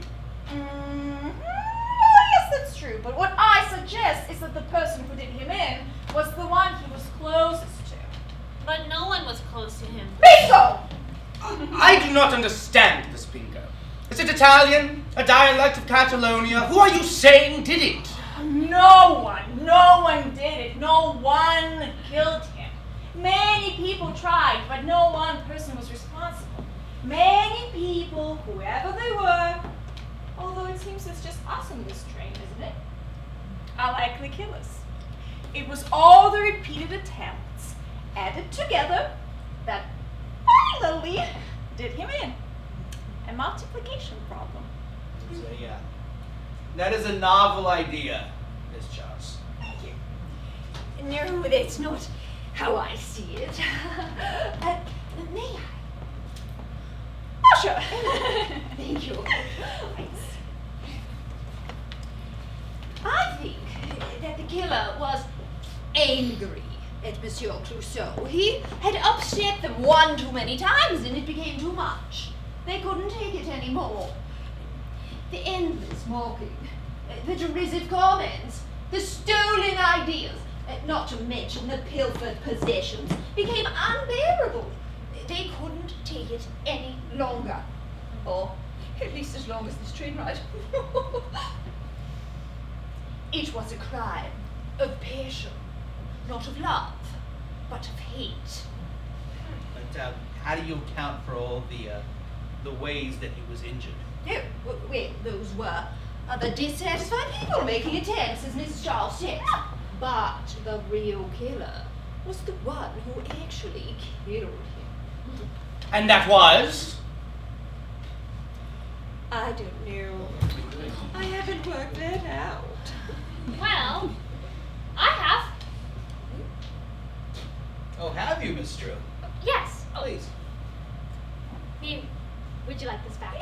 S2: Yes, that's true. But what I suggest is that the person who did him in was the one he was closest to.
S1: But no one was close to him.
S2: Bingo!
S3: I do not understand this bingo. Is it Italian? A dialect of Catalonia? Who are you saying did it?
S2: No one did it. No one killed him. Many people tried, but no one person was responsible. Many people, whoever they were, although it seems it's just us on this train, isn't it? Are likely killers. It was all the repeated attempts added together that finally did him in. A multiplication problem.
S5: So yeah, that is a novel idea, Miss Charles.
S8: Thank you. No, that's not how I see it. May I?
S2: Oh, sure.
S8: Thank you. I think that the killer was angry at Monsieur Clouseau. He had upset them one too many times and it became too much. They couldn't take it anymore. The endless mocking, the derisive comments, the stolen ideas, not to mention the pilfered possessions, became unbearable. They couldn't take it any longer. Or at least as long as this train ride. It was a crime of passion, not of love, but of hate.
S5: But how do you account for all the ways that he was injured?
S8: Oh, well, those were other dissatisfied people making attempts, as Mrs. Charles said. But the real killer was the one who actually killed him.
S3: And that was?
S8: I don't know. I haven't worked that out.
S6: Well, I have.
S5: Oh, have you, Miss Drew?
S6: Yes.
S5: Please.
S6: Would you like this back?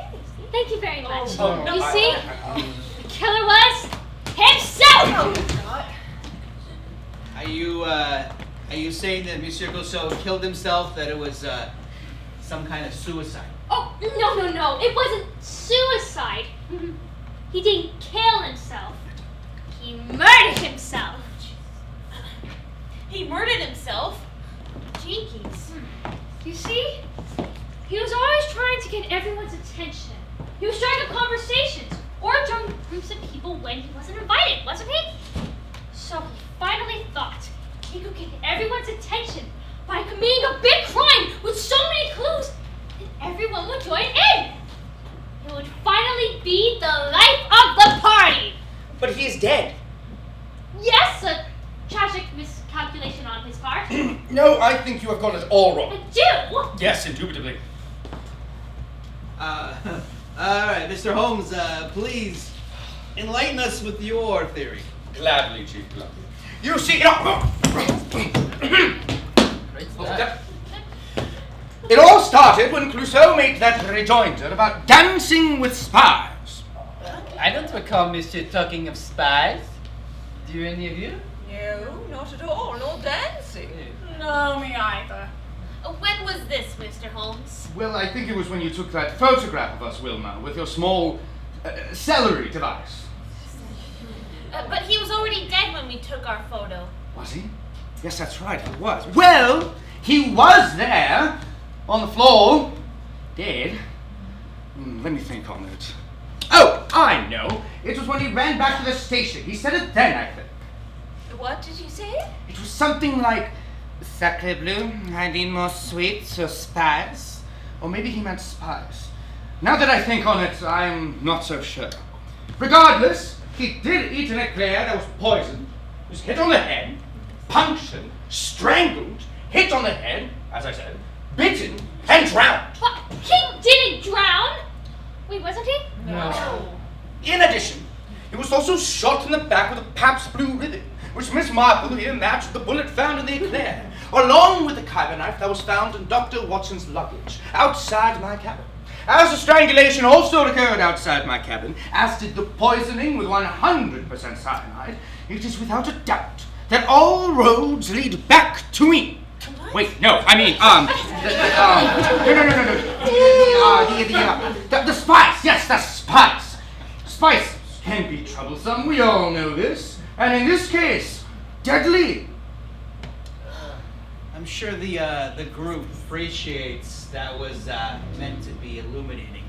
S6: Thank you very much.
S3: Oh, no,
S6: You see, the killer was himself.
S5: Are you saying that Monsieur Clouseau killed himself? That it was some kind of suicide?
S6: Oh, no. It wasn't suicide. He didn't kill himself. He murdered himself.
S1: He murdered himself? Jinkies.
S6: You see, he was always trying to get everyone's attention. He was starting conversations or joining groups of people when he wasn't invited, wasn't he? So he finally thought he could get everyone's attention by committing a big crime with so many clues that everyone would join in. It would finally be the life of the party.
S7: But he is dead.
S6: Yes, a tragic miscalculation on his part.
S3: No, I think you have got it all wrong.
S6: I do.
S3: Yes, indubitably.
S5: All right, Mr. Holmes, please enlighten us with your theory.
S3: Gladly, Chief, gladly. You see, it all started when Clouseau made that rejoinder about dancing with spies.
S4: I don't recall Monsieur talking of spies. Do any of you?
S8: No, not at all. No dancing.
S2: No, me either.
S1: When was this, Mr. Holmes?
S3: Well, I think it was when you took that photograph of us, Wilma, with your small celery device.
S1: But he was already dead when we took our photo.
S3: Was he? Yes, that's right, he was. Well, he was there, on the floor, dead. Let me think on it. Oh, I know. It was when he ran back to the station. He said it then, I think.
S8: What did you say?
S3: It was something like, Sacre bleu, I need more sweets or spice. Or maybe he meant spice. Now that I think on it, I'm not so sure. Regardless, he did eat an eclair that was poisoned, was hit on the head, punctured, strangled, hit on the head, as I said, bitten, and drowned.
S6: What? He didn't drown. Wait, wasn't he?
S4: No.
S3: In addition, he was also shot in the back with a Pabst Blue Ribbon, which Miss Marple here matched the bullet found in the eclair, along with the kyber knife that was found in Dr. Watson's luggage outside my cabin. As the strangulation also occurred outside my cabin, as did the poisoning with 100% cyanide, it is without a doubt that all roads lead back to me. Wait, no, I mean, the spice, yes, the spice. Spices can be troublesome, we all know this, and in this case, deadly.
S5: I'm sure the group appreciates that was meant to be illuminating.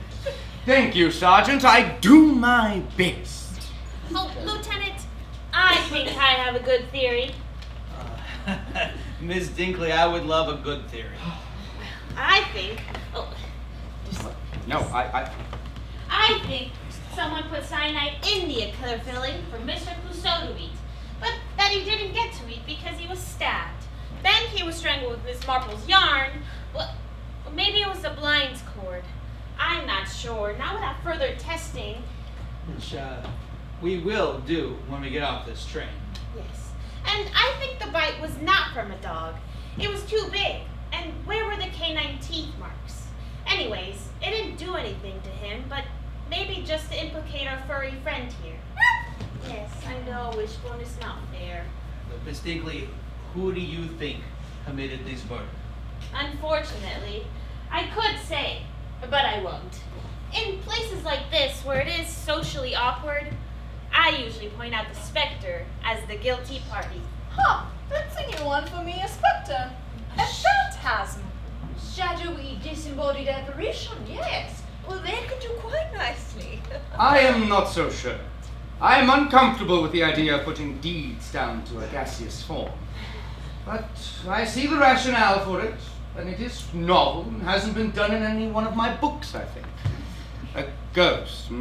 S3: Thank you, Sergeant, I do my best.
S1: Oh, Lieutenant, I think I have a good theory.
S5: Miss Dinkley, I would love a good theory.
S1: I think...
S3: No,
S1: I think someone put cyanide in the eclair filling for Mr. Clouseau to eat, but that he didn't get to eat because he was stabbed. Then he was strangled with Miss Marple's yarn. Well, maybe it was the blinds cord. I'm not sure, not without further testing.
S5: Which we will do when we get off this train.
S1: Yes. And I think the bite was not from a dog. It was too big. And where were the canine teeth marks? Anyways, it didn't do anything to him, but maybe just to implicate our furry friend here. Yes, I know, Wishbone is not fair.
S5: Miss Dinkley, who do you think committed this murder?
S1: Unfortunately, I could say, but I won't. In places like this, where it is socially awkward, I usually point out the specter as the guilty party.
S2: Huh, that's a new one for me, a spectre. A phantasm.
S8: Shadowy, disembodied apparition, yes. Well, that could do quite nicely.
S3: I am not so sure. I am uncomfortable with the idea of putting deeds down to a gaseous form. But I see the rationale for it, and it is novel and hasn't been done in any one of my books, I think. A ghost,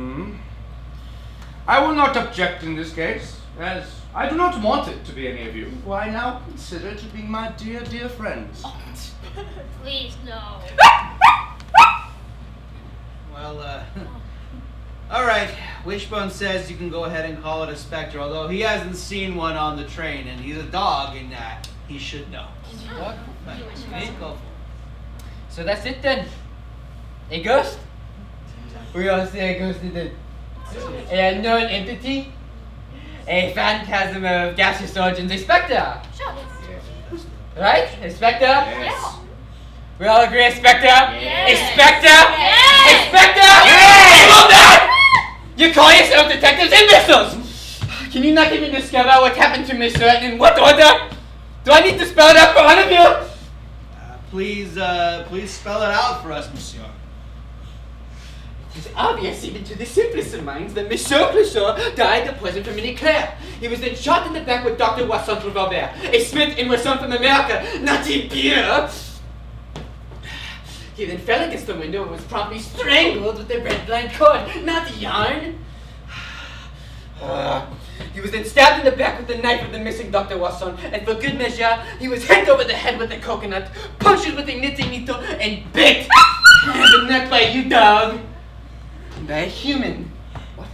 S3: I will not object in this case, as I do not want it to be any of you, who I now consider to be my dear, dear friends.
S6: Please, no.
S5: Well, all right. Wishbone says you can go ahead and call it a specter, although he hasn't seen one on the train, and he's a dog, and he should know.
S4: What?
S5: Go for it.
S4: So that's it then. A ghost? We all say a ghost is a unknown entity, a phantasm of gaseous origins, a spectre.
S6: Sure.
S4: Right? A spectre?
S6: Yes.
S4: We all agree a spectre?
S6: Yes.
S4: A spectre?
S6: Yes.
S4: A spectre?
S3: Yes.
S4: Hold that! You call yourself detectives imbeciles! Can you not even discover what happened to Miss Sir and in what order? Do I need to spell it out for all of you?
S5: Please spell it out for us, monsieur.
S4: It is obvious even to the simplest of minds that Monsieur Clouseau died of poison from an eclair. He was then shot in the back with Dr. Wasson from Robert, a Smith and Wesson from America, not a beer. He then fell against the window and was promptly strangled with a red blind cord, not yarn. He was then stabbed in the back with the knife of the missing Dr. Wasson, and for good measure, he was hit over the head with a coconut, punctured with a knitting needle, and bit. But not by you, dog. By a human. What?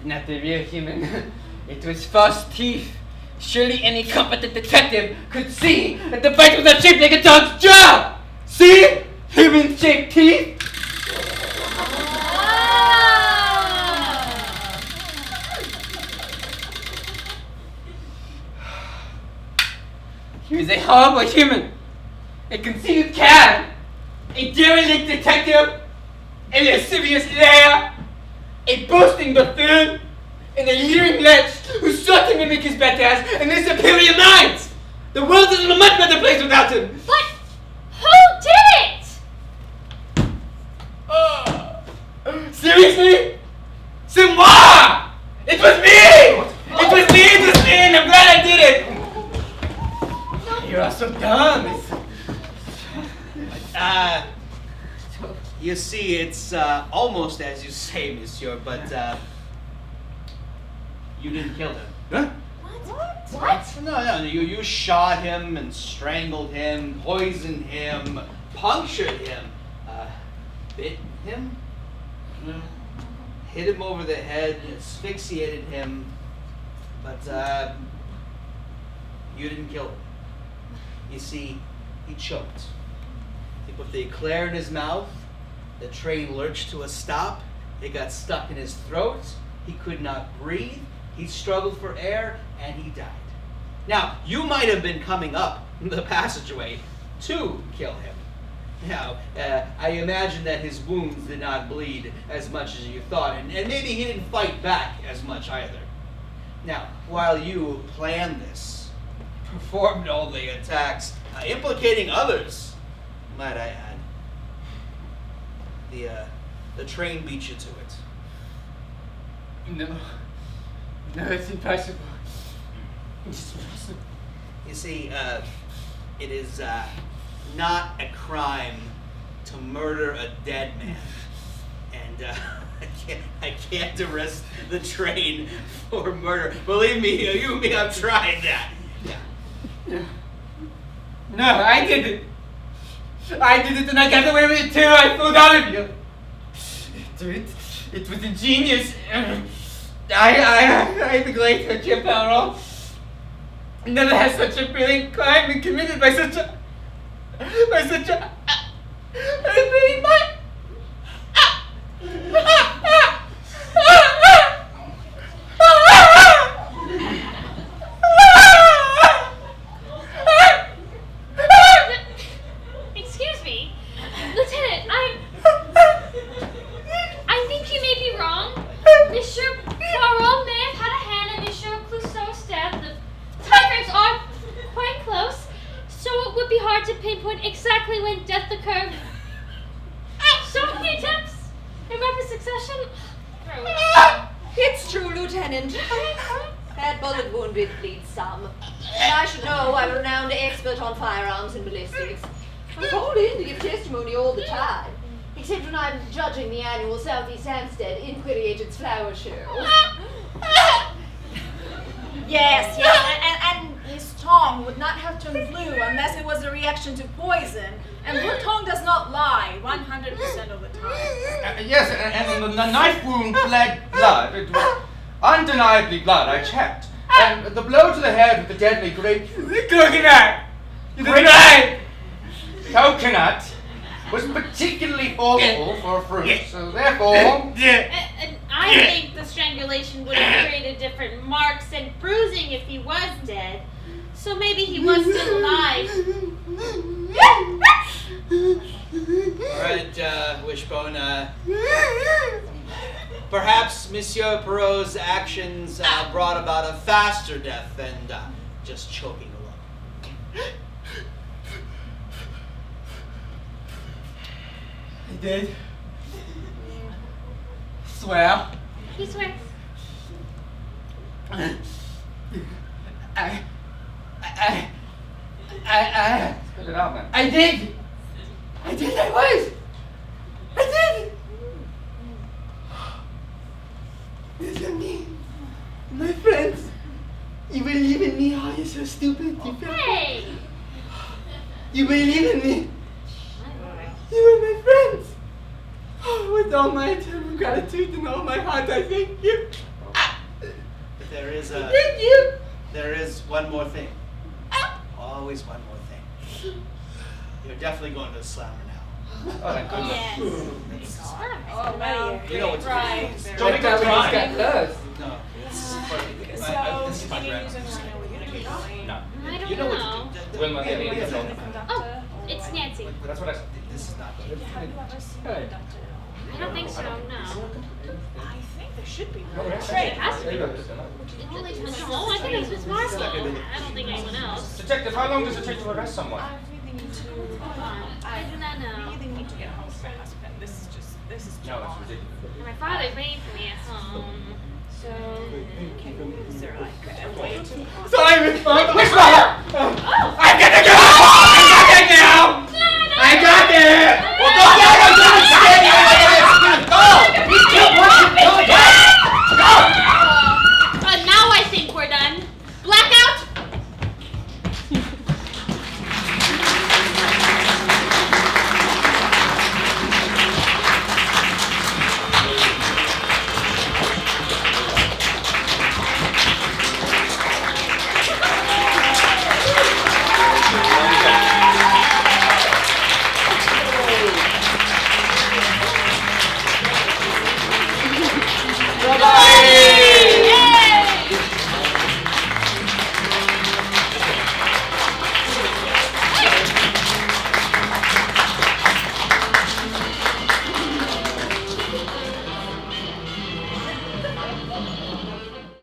S4: Not a real human. It was false teeth. Surely any competent detective could see that the bite was not shaped like a dog's jaw. See? Human-shaped teeth. He was a horrible human, a conceited cad, a derelict detective, a lascivious liar, a boasting buffoon, and a leering wretch who sought to mimic his betters and their superior minds. The world is in a much better place without him.
S6: But who did it?
S4: Seriously? C'est moi! It was me! It was me, and I'm glad I did it! You are so dumb.
S5: You see, it's almost as you say, monsieur, but you didn't kill him.
S3: Huh?
S6: What?
S5: No, you shot him and strangled him, poisoned him, punctured him, bit him, hit him over the head, asphyxiated him, but you didn't kill him. You see, he choked. He put the eclair in his mouth, the train lurched to a stop, it got stuck in his throat, he could not breathe, he struggled for air, and he died. Now, you might have been coming up the passageway to kill him. Now, I imagine that his wounds did not bleed as much as you thought, and maybe he didn't fight back as much either. Now, while you planned this, performed all the attacks, implicating others, might I add, the train beat you to it.
S4: No, it's impossible. It's impossible.
S5: You see, it is not a crime to murder a dead man, and I can't arrest the train for murder. Believe me, you and me, I've tried that. Yeah.
S4: No, I did it. I did it and I got away with it too. I fooled all of you. It was ingenious. I the great Richard Poirot. Never has such a brilliant crime been committed by such a brilliant mind.
S6: to pinpoint exactly when death occurred. So many attempts in rapid succession.
S8: It's true, Lieutenant. That bullet wound did bleed some. And I should know I'm a renowned expert on firearms and ballistics. I'm called in to give testimony all the time. Except when I'm judging the annual Southeast Hampstead Inquiry Agents Flower Show.
S2: Yes, and his tongue would not have turned blue unless it was a reaction to poison. And her tongue does not lie 100% of the time.
S3: Yes, and the knife wound bled blood. It was undeniably blood, I checked. And the blow to the head with the deadly coconut was particularly awful for a fruit, so therefore...
S1: And I think the strangulation would have created different marks and bruising if he was dead. So maybe he was still alive.
S5: Alright, Wishbone, perhaps Monsieur Perot's actions brought about a faster death than just choking alone.
S7: I did. Swear.
S6: He swears.
S3: Spit it out, man.
S7: I did. I was. I did. Listen me. My friends. You believe in me? Oh, you're so stupid. You
S6: Hey!
S7: You believe in me? You are my friends. Oh, with all my eternal gratitude and all my heart, I thank you.
S5: But there is
S7: Thank you.
S5: there is one more thing. Always one more thing. You're definitely going to the slammer now.
S3: Oh, thank goodness.
S1: Yes.
S2: Oh, well.
S5: You know what to do.
S2: Right.
S3: Johnny got
S4: got close.
S5: No, this is for
S2: So,
S5: this is my
S2: do you
S5: grandma.
S2: use a one? Are we going to get going?
S3: No.
S6: I don't
S5: You know what
S6: know.
S5: to do.
S3: Wilma,
S5: Hey,
S3: maybe
S5: wait,
S3: it's
S5: no,
S3: all-
S5: no.
S6: Oh, it's Nancy.
S3: That's what I said.
S5: This is not good.
S2: Have you ever seen
S4: Good.
S2: a conductor?
S6: I don't think so, no.
S2: I think there should be.
S3: Oh, yeah.
S6: Sure, it has to be.
S3: There you go.
S6: No, I think it's Miss Marple. I don't think anyone else.
S3: Detective, how long does it take to arrest someone?
S2: I really need to.
S6: I do not know.
S2: really need to get home to my husband. This is too
S3: No,
S2: long.
S3: that's ridiculous.
S6: My father's waiting for me at home.
S2: So, is there like a way to...
S7: Sorry, Miss Marple.
S3: Miss Marple,